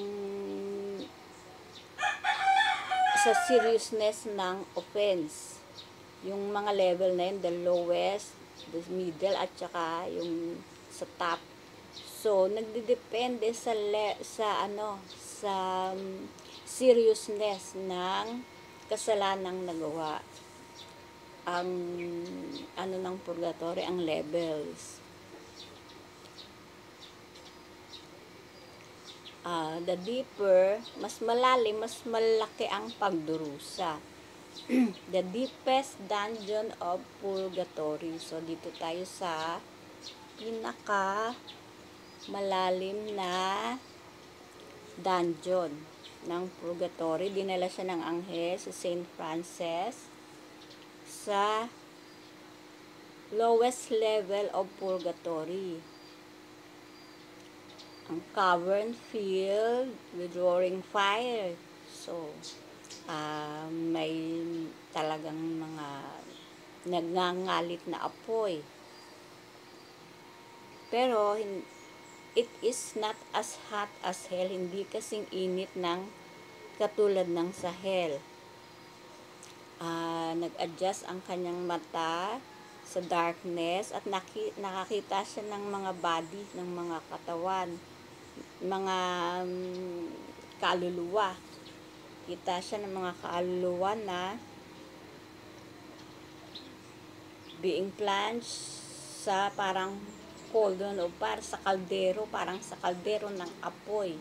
sa seriousness ng offense. Yung mga level na yun, the lowest, the middle, at saka yung sa top. So, nagdidepende sa seriousness ng kasalanang nagawa. Ang ng purgatory, ang levels. The deeper, mas malalim, mas malaki ang pagdurusa. The deepest dungeon of purgatory. So, dito tayo sa pinaka malalim na dungeon ng purgatory. Dinala siya ng anghel sa Saint Francis sa lowest level of purgatory. Ang cavern filled with roaring fire. So, may talagang mga nagngangalit na apoy. Pero, it is not as hot as hell. Hindi kasing init ng katulad ng sa hell. Nag-adjust ang kanyang mata sa darkness at nakakita siya ng mga body, ng mga katawan, mga kaluluwa. Kita siya ng mga kaluluwa na being plunged sa parang cauldron o parang sa kaldero, ng apoy.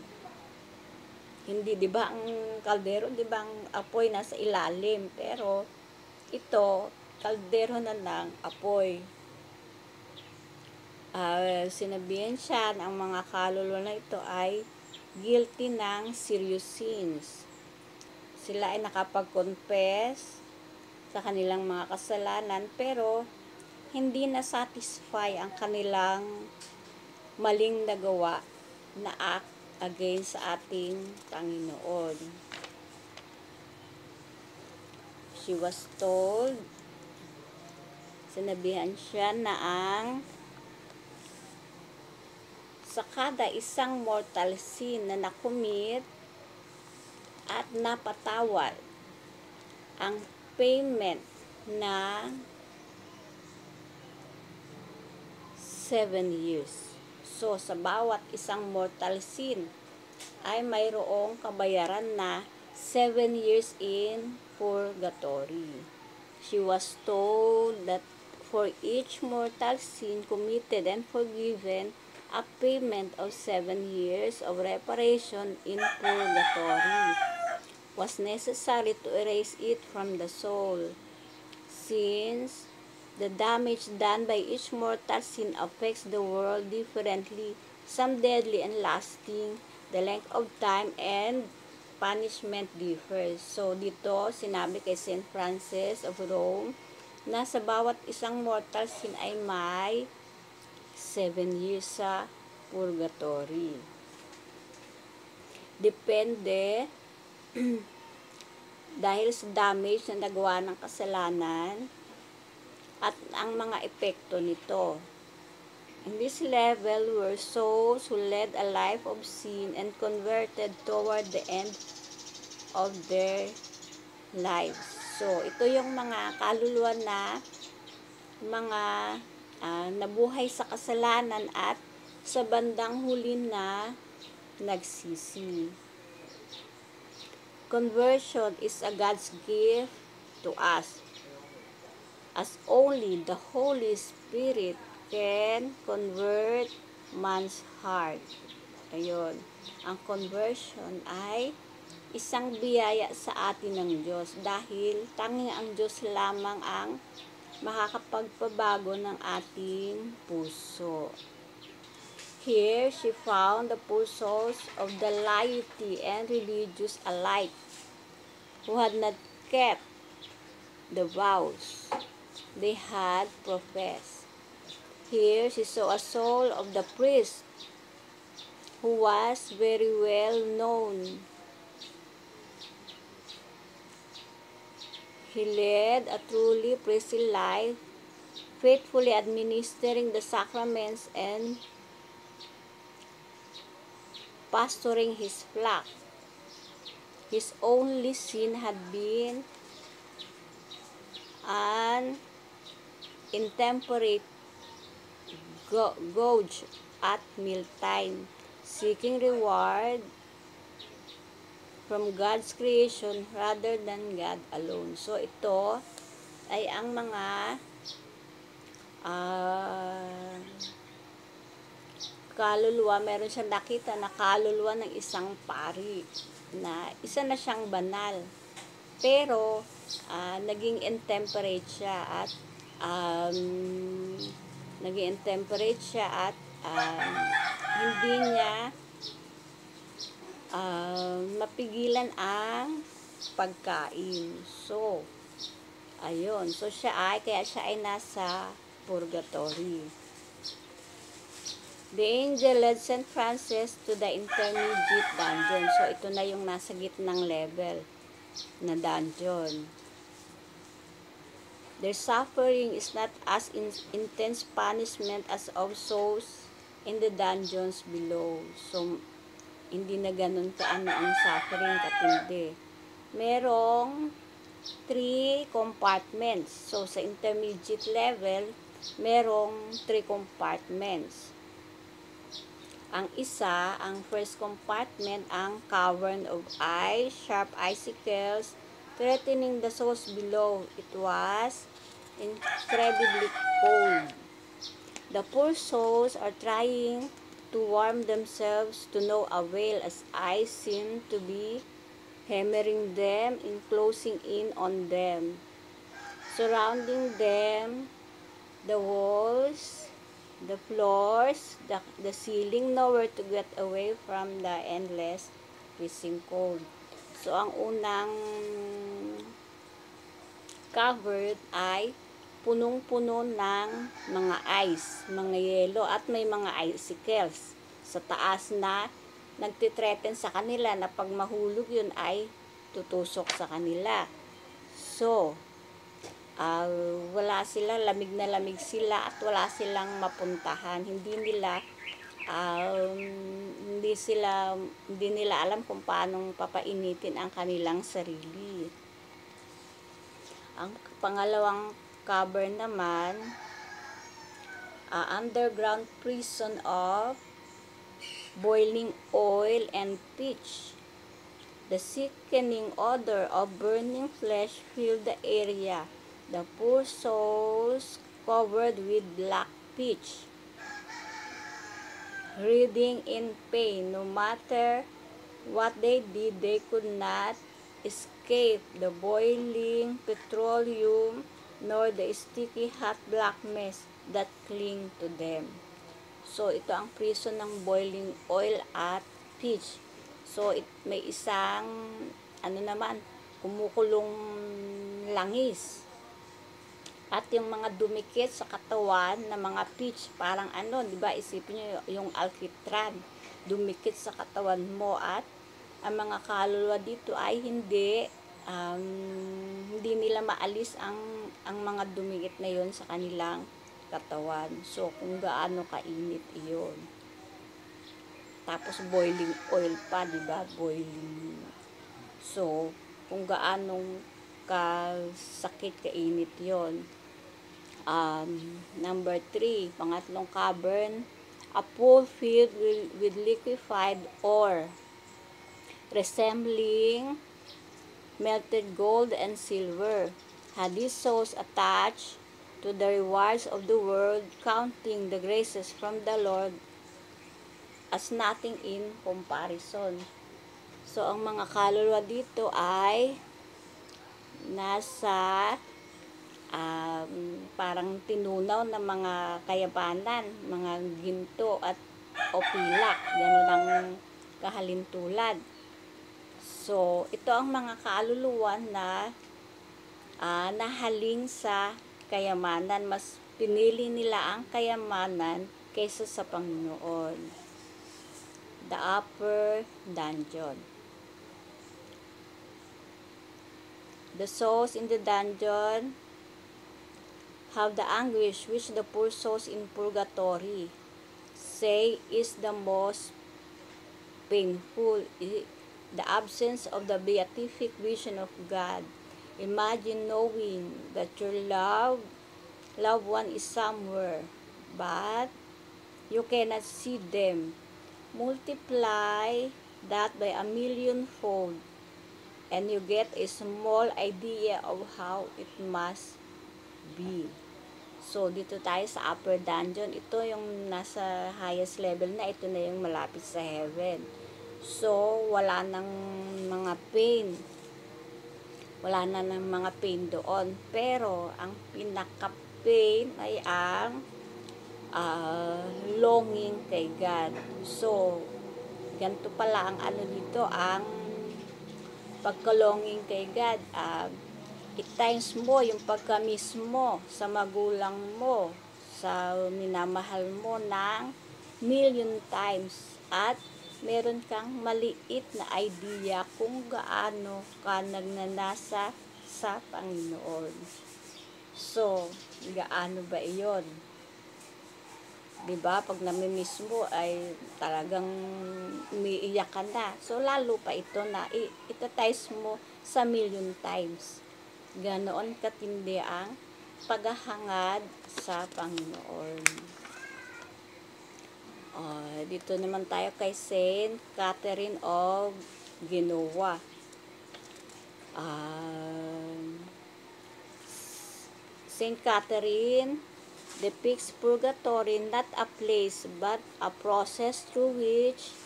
Hindi, 'di ba, ang kaldero, 'di ba, ang apoy nasa ilalim, pero ito kaldero na ng apoy. Sinabihan siya ng mga kaluluwa na ito ay guilty ng serious sins. Sila ay nakapag-confess sa kanilang mga kasalanan, pero hindi na satisfy ang kanilang maling nagawa na act against sa ating Panginoon. She was told, sinabihan siya na sa kada isang mortal sin na nakumit at napatawad, ang payment na 7 years. So, sa bawat isang mortal sin ay mayroong kabayaran na 7 years in purgatory. She was told that for each mortal sin committed and forgiven, a payment of 7 years of reparation in purgatory was necessary to erase it from the soul. Since the damage done by each mortal sin affects the world differently, some deadly and lasting, the length of time and punishment differs. So, dito sinabi kay Saint Francis of Rome na sa bawat isang mortal sin ay may 7 years sa purgatory. Depende dahil sa damage na nagawa ng kasalanan at ang mga epekto nito. In this level were souls who led a life of sin and converted toward the end of their lives. So, ito yung mga kaluluwa na mga nabuhay sa kasalanan at sa bandang huli na nagsisi. Conversion is a God's gift to us, as only the Holy Spirit can convert man's heart. Ayun. Ang conversion ay isang biyaya sa atin ng Diyos dahil tanging ang Diyos lamang ang makakapagpabago ng ating puso. Here, she found the poor souls of the laity and religious alike who had not kept the vows they had professed. Here, she saw a soul of the priest who was very well known. He led a truly priestly life, faithfully administering the sacraments and pastoring his flock. His only sin had been an intemperate gouge at mealtime, seeking reward from God's creation rather than God alone. So, ito ay ang mga kaluluwa. Meron siyang nakita na kaluluwa ng isang pari na isa na siyang banal. Pero, naging intemperate siya at hindi niya mapigilan ang pagkain. So, ayun. So, kaya siya ay nasa purgatory. The angel led St. Francis to the intermediate dungeon. So, ito na yung nasa gitnang level na dungeon. Their suffering is not as intense punishment as of souls in the dungeons below. So, hindi na ganun kaano ang suffering katindi. Merong 3 compartments. So, sa intermediate level, merong 3 compartments. Ang isa, ang first compartment, ang cavern of ice, sharp icicles, threatening the souls below. It was incredibly cold. The poor souls are trying to warm themselves to no avail as ice seemed to be hammering them and closing in on them. Surrounding them, the walls, the floors, the ceiling, nowhere to get away from the endless freezing cold. So, ang unang covered ay punong-puno ng mga ice, mga yelo, at may mga icicles sa taas na nagtitreten sa kanila na pag mahulog yun ay tutusok sa kanila. So, wala sila, lamig na lamig sila at wala silang mapuntahan. Hindi nila alam kung paanong papainitin ang kanilang sarili. Ang pangalawang cavern naman, underground prison of boiling oil and pitch. The sickening odor of burning flesh filled the area. The poor souls covered with black pitch, writhing in pain. No matter what they did, they could not escape the boiling petroleum nor the sticky hot black mess that cling to them. So, ito ang prison ng boiling oil at pitch. So, may isang, kumukulong langis. At yung mga dumikit sa katawan na mga pitch, parang di ba, isipin nyo yung alkitran, dumikit sa katawan mo at ang mga kaluluwa dito ay hindi nila maalis ang mga dumikit na yon sa kanilang katawan. So, kung gaano kainit iyon. Tapos, boiling oil pa, diba? Boiling. So, kung gaanong kasakit, kainit yon. Number 3, pangatlong cavern, a pool filled with liquefied ore, resembling melted gold and silver, had these souls attached to the rewards of the world, counting the graces from the Lord as nothing in comparison. So, ang mga kaluluwa dito ay nasa parang tinunaw na mga kayabanan, mga ginto at o pilak, gano'n ang kahalintulad. So, ito ang mga kaluluwa na nahaling sa kayamanan. Mas pinili nila ang kayamanan kaysa sa Panginoon. The upper dungeon. The souls in the dungeon have the anguish which the poor souls in purgatory say is the most painful, the absence of the beatific vision of God. Imagine knowing that your loved one is somewhere, but you cannot see them. Multiply that by 1,000,000-fold, and you get a small idea of how it must be. So, dito tayo sa upper dungeon. Ito yung nasa highest level na. Ito na yung malapit sa heaven. So, wala nang mga pain. Wala na ng mga pain doon. Pero, ang pinaka-pain ay ang longing kay God. So, ganito pala ang ano dito, ang pagka-longing kay God. I-times mo yung pagka-miss mo sa magulang mo, sa minamahal mo ng 1,000,000 times, at meron kang maliit na idea kung gaano ka nagnanasa sa Panginoon. So, gaano ba iyon? Diba? Pag namimiss mo ay talagang umiiyak ka na. So, lalo pa ito na ita-times mo sa 1,000,000 times. Ganoon katindi ang paghahangad sa Panginoon. Dito naman tayo kay Saint Catherine of Genoa. Saint Catherine depicts purgatory not a place but a process through which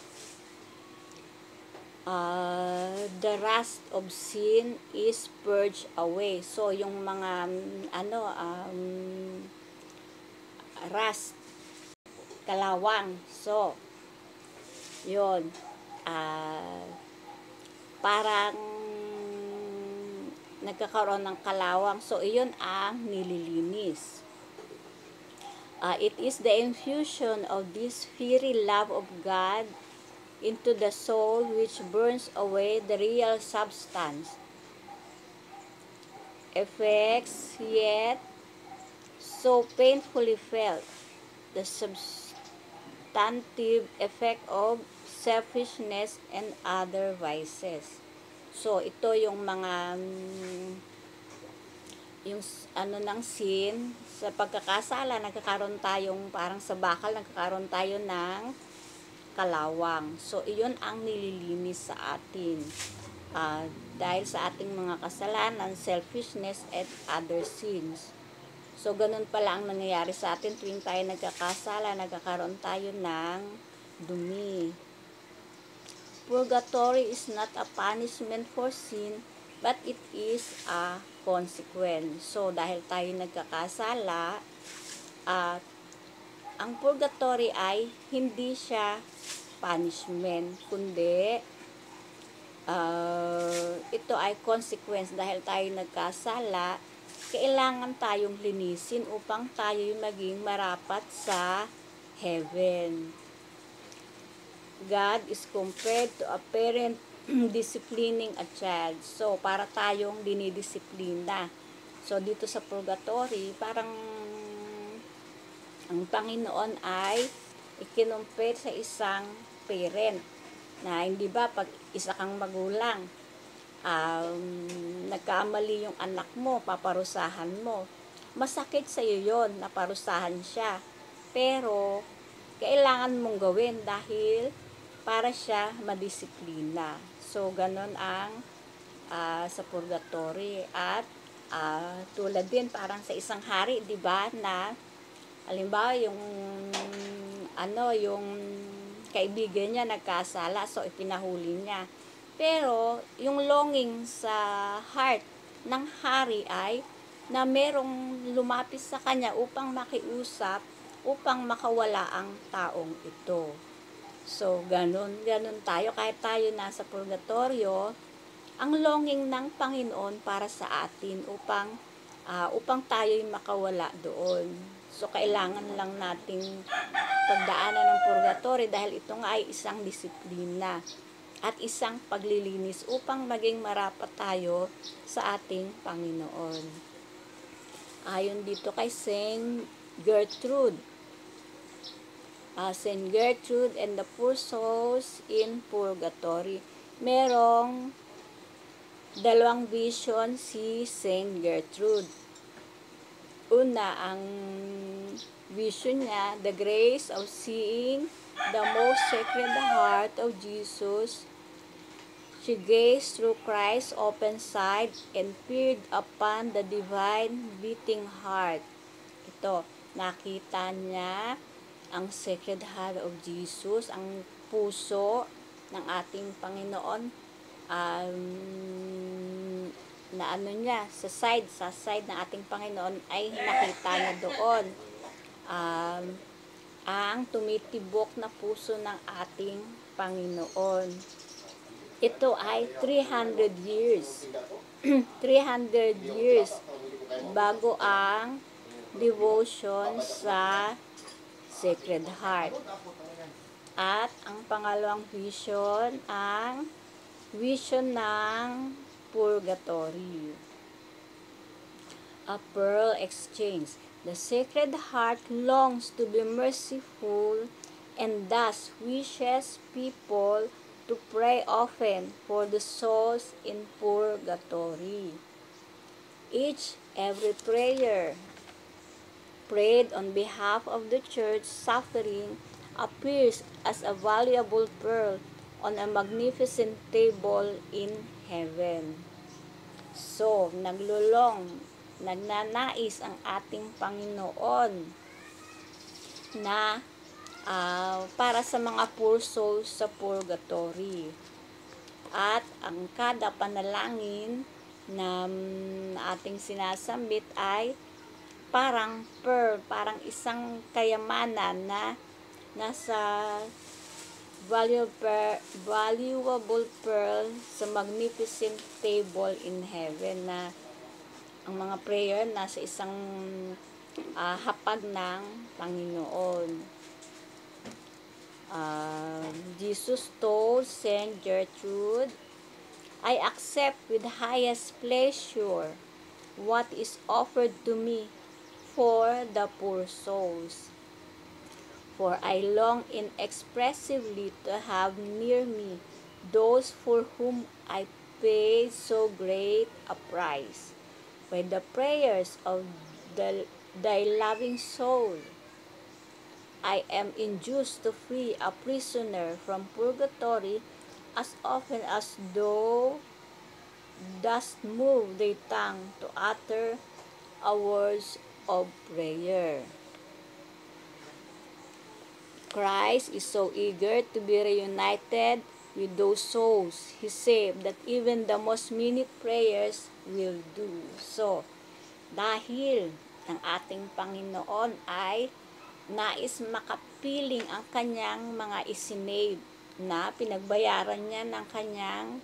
the rust of sin is purged away. So, yung mga rust, kalawang. So, yun. Parang nagkakaroon ng kalawang. So, iyon ang nililinis. It is the infusion of this fiery love of God into the soul which burns away the real substance. Effects yet so painfully felt, the substantive effect of selfishness and other vices. So, ito yung mga yung ano ng sin, sa pagkakasala, nagkakaroon tayong parang sa bakal, nagkakaroon tayo ng kalawang. So, iyon ang nililinis sa atin. Dahil sa ating mga kasalanan, selfishness, and other sins. So, ganun pala ang nangyayari sa atin tuwing tayo nagkakasala, nagkakaroon tayo ng dumi. Purgatory is not a punishment for sin, but it is a consequence. So, dahil tayo nagkakasala, ang purgatory ay hindi siya punishment, kundi ito ay consequence. Dahil tayo nagkasala, kailangan tayong linisin upang tayo maging marapat sa heaven. God is compared to a parent disciplining a child. So, para tayong dinidisiplina. So, dito sa purgatory, parang Ang Panginoon ay ikinumpare sa isang parent na hindi ba pag isa kang magulang, nagkamali yung anak mo, paparusahan mo. Masakit sa iyo yon na parusahan siya. Pero, kailangan mong gawin dahil para siya madisiplina. So, ganon ang sa purgatory. At tulad din parang sa isang hari, 'di ba, na halimbawa yung kaibigan niya nagkasala, so ipinahuli niya. Pero yung longing sa heart ng hari ay na merong lumapit sa kanya upang makiusap, upang makawala ang taong ito. So, ganun tayo. Kahit tayo nasa purgatorio, ang longing ng Panginoon para sa atin upang tayo'y makawala doon. So, kailangan lang nating pagdaanan ng purgatory dahil ito nga ay isang disiplina at isang paglilinis upang maging marapat tayo sa ating Panginoon. Ayon dito kay Saint Gertrude, Saint Gertrude and the Poor Souls in Purgatory. Merong dalawang vision si Saint Gertrude. Una, ang vision niya, the grace of seeing the most sacred heart of Jesus. She gazed through Christ's open side and peered upon the divine beating heart. Ito, nakita niya ang Sacred Heart of Jesus, ang puso ng ating Panginoon, na ano niya, sa side ng ating Panginoon ay nakita niya doon ang tumitibok na puso ng ating Panginoon. Ito ay 300 years 300 years bago ang devotion sa Sacred Heart. At ang pangalawang vision, ang vision ng Purgatory. A pearl exchange. The Sacred Heart longs to be merciful and thus wishes people to pray often for the souls in purgatory. Every prayer prayed on behalf of the church suffering appears as a valuable pearl on a magnificent table in heaven. So, nagnanais ang ating Panginoon na para sa mga poor souls sa purgatory. At ang kada panalangin na ating sinasambit ay parang pearl, parang isang kayamanan na nasa valuable pearl sa magnificent table in heaven, na ang mga prayer nasa isang hapag ng Panginoon. Jesus told Saint Gertrude, I accept with highest pleasure what is offered to me for the poor souls. For I long inexpressively to have near me those for whom I paid so great a price. By the prayers of thy loving soul, I am induced to free a prisoner from purgatory as often as thou dost move thy tongue to utter a words of prayer. Christ is so eager to be reunited with those souls He saved that even the most minute prayers will do. So, dahil ang ating Panginoon ay nais makapiling ang kanyang mga isinave na pinagbayaran niya ng kanyang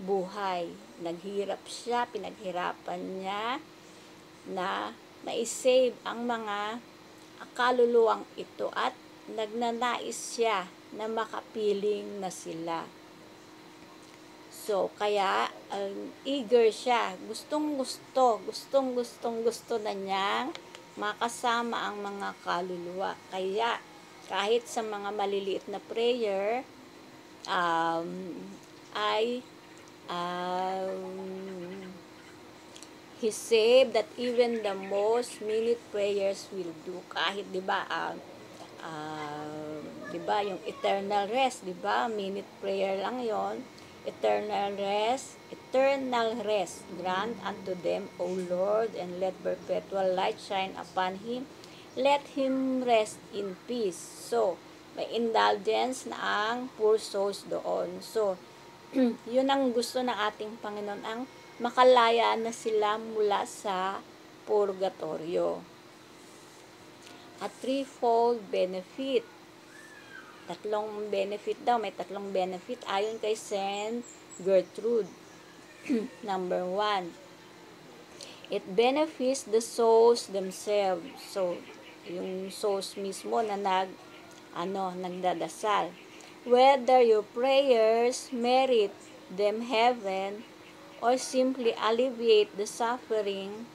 buhay. Naghirap siya, pinaghirapan niya na na-save ang mga kaluluwang ito at nagnanais siya na makapiling na sila. So, kaya eager siya, gustong gusto na niyang makasama ang mga kaluluwa. Kaya, kahit sa mga maliliit na prayer, ay he said that even the most minute prayers will do. Kahit, di ba, di ba, yung eternal rest, di ba, minute prayer lang yon. Eternal rest grant unto them, O Lord, and let perpetual light shine upon him. Let him rest in peace. So, may indulgence na ang poor souls doon. So, yun ang gusto ng ating Panginoon, ang makalaya na sila mula sa purgatorio. A threefold benefit. Tatlong benefit daw, may tatlong benefit ayon kay Saint Gertrude. Number 1, it benefits the souls themselves. So, yung souls mismo na nagdadasal. Whether your prayers merit them heaven or simply alleviate the suffering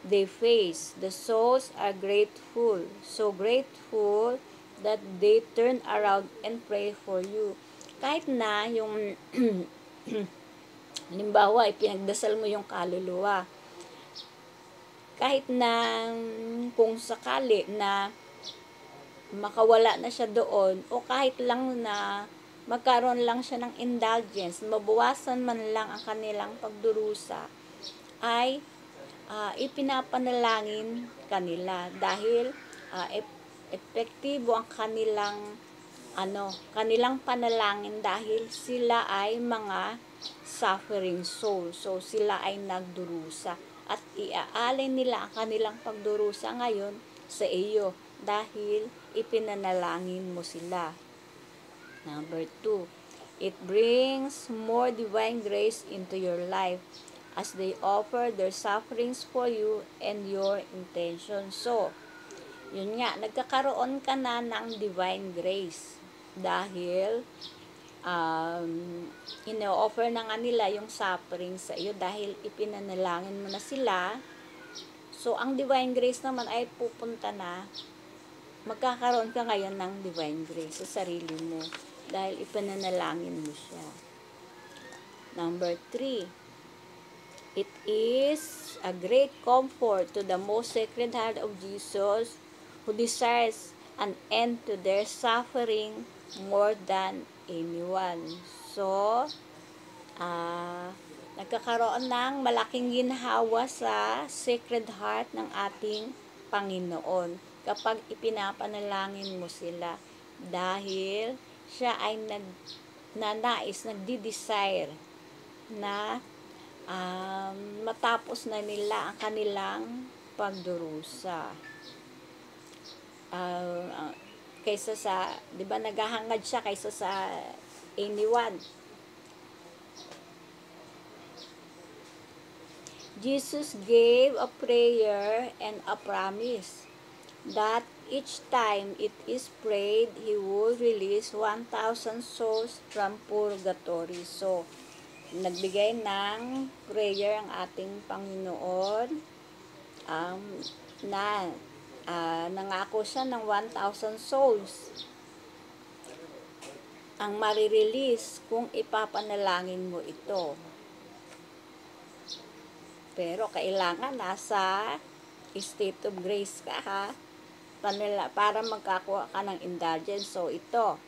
they face, the souls are grateful. So grateful that they turn around and pray for you. Kahit na yung halimbawa, ipinagdasal mo yung kaluluwa. Kahit na kung sakali na makawala na siya doon, o kahit lang na magkaroon lang siya ng indulgence, mabawasan man lang ang kanilang pagdurusa, ay ipinapanalangin kanila dahil epektibo ang kanilang panalangin dahil sila ay mga suffering soul. So, sila ay nagdurusa at iaalay nila ang kanilang pagdurusa ngayon sa iyo dahil ipinanalangin mo sila. Number 2, it brings more divine grace into your life as they offer their sufferings for you and your intention. So, yun nga, nagkakaroon ka na ng divine grace dahil ino-offer na nga nila yung suffering sa iyo dahil ipinanalangin mo na sila. So, ang divine grace naman ay pupunta na, magkakaroon ka ngayon ng divine grace sa sarili mo dahil ipinanalangin mo siya. Number 3, it is a great comfort to the most sacred heart of Jesus who desires an end to their suffering more than anyone. So, nagkakaroon ng malaking ginhawa sa sacred heart ng ating Panginoon kapag ipinapanalangin mo sila dahil siya ay nagdi-desire na matapos na nila ang kanilang pagdurusa. Kaysa sa, di ba, naghahangad siya kaysa sa anyone. Jesus gave a prayer and a promise that each time it is prayed, He would release 1,000 souls from purgatory. So, nagbigay ng prayer ang ating Panginoon nangako siya ng 1,000 souls ang marirelease kung ipapanalangin mo ito. Pero kailangan nasa state of grace ka, ha, para magkakuha ka ng indulgence. So ito,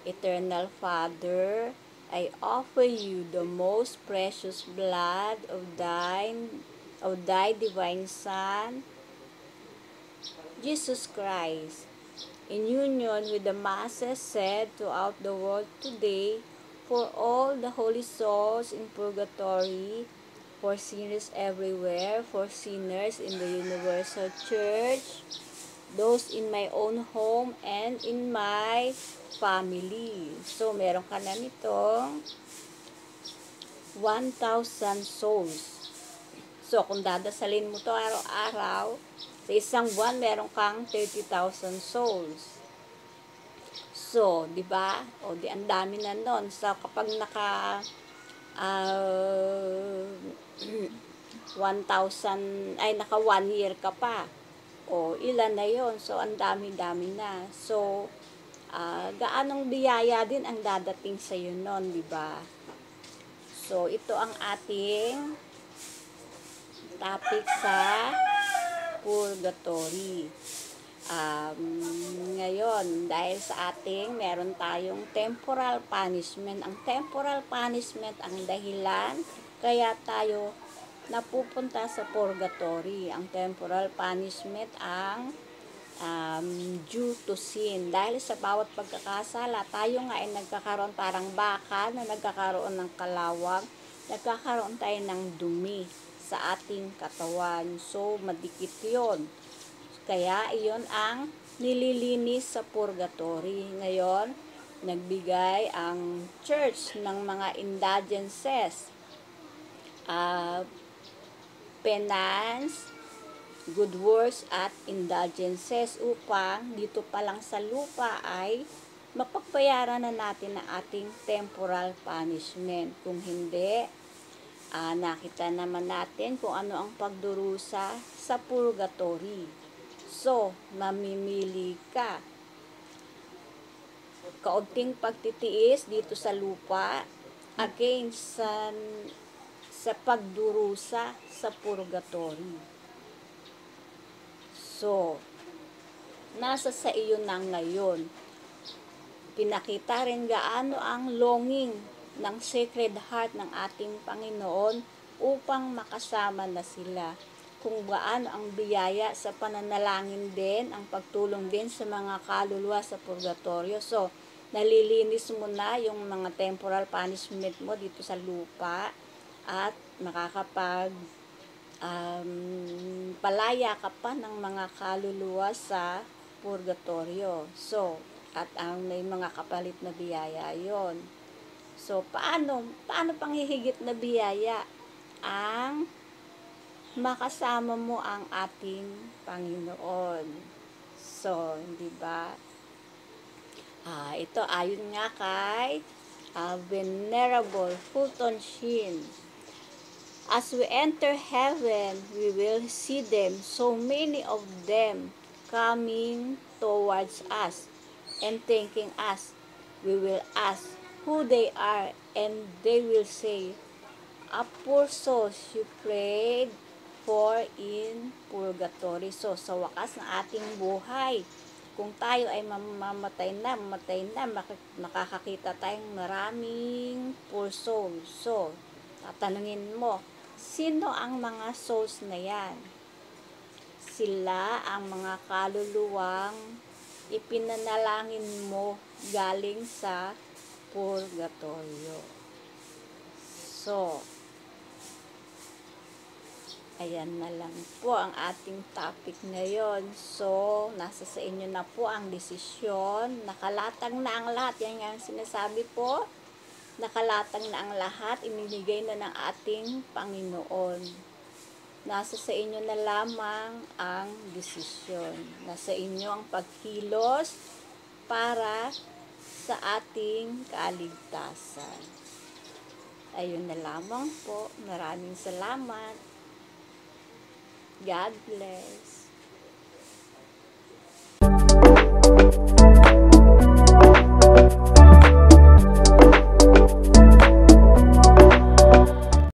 Eternal Father, I offer you the most precious blood of thy divine Son, Jesus Christ, in union with the masses said throughout the world today, for all the holy souls in purgatory, for sinners everywhere, for sinners in the universal church, those in my own home and in my family. So, meron ka na nitong 1,000 souls. So, kung dadasalin mo to araw-araw, sa isang buwan, meron kang 30,000 souls. So, di ba? O, ang dami na nun. So, kapag 1,000, ay naka 1 year ka pa. O ilan na yon. So ang dami-dami na. So gaanong biyaya din ang dadating sa iyo noon, di ba? So ito ang ating topic sa purgatory. Ngayon, dahil sa ating meron tayong temporal punishment. Ang temporal punishment ang dahilan kaya tayo napupunta sa purgatory. Ang temporal punishment ang due to sin. Dahil sa bawat pagkakasala, tayo nga ay nagkakaroon parang baka na nagkakaroon ng kalawang, nagkakaroon tayo ng dumi sa ating katawan. So, madikit yon. Kaya iyon ang nililinis sa purgatory. Ngayon, nagbigay ang church ng mga indulgences, penance, good works at indulgences upang dito pa lang sa lupa ay mapagbayaran na natin ang ating temporal punishment. Kung hindi, nakita naman natin kung ano ang pagdurusa sa purgatory. So, mamimili ka. Kaunting pagtitiis dito sa lupa against sa pagdurusa sa purgatory. So, nasa sa iyo na ngayon. Pinakita rin gaano ang longing ng Sacred Heart ng ating Panginoon upang makasama na sila. Kung gaano ang biyaya sa pananalangin din, ang pagtulong din sa mga kaluluwa sa purgatorio. So, nalilinis mo na yung mga temporal punishment mo dito sa lupa at makakapag palaya ka pa ng mga kaluluwa sa purgatorio. So, at ang may mga kapalit na biyaya yon. So, paano panghihigit na biyaya ang makasama mo ang ating Panginoon? So, di ba? Ito ayon nga kay Venerable Fulton Sheen. As we enter heaven, we will see them, so many of them coming towards us and thanking us. We will ask who they are, and they will say, "A poor soul you prayed for in purgatory." So, sa wakas ng ating buhay, kung tayo ay mamatay na, makakakita tayong maraming poor souls. So, tatanungin mo, sino ang mga souls na yan? Sila ang mga kaluluwang ipinanalangin mo galing sa purgatorio. So, ayan na lang po ang ating topic ngayon. So, nasa sa inyo na po ang desisyon. Nakalatag na ang lahat. Yan nga ang sinasabi po. Nakalatag na ang lahat. Inibigay na ng ating Panginoon. Nasa sa inyo na lamang ang desisyon. Nasa inyo ang pagkilos para sa ating kaligtasan. Ayun na lamang po. Maraming salamat. God bless.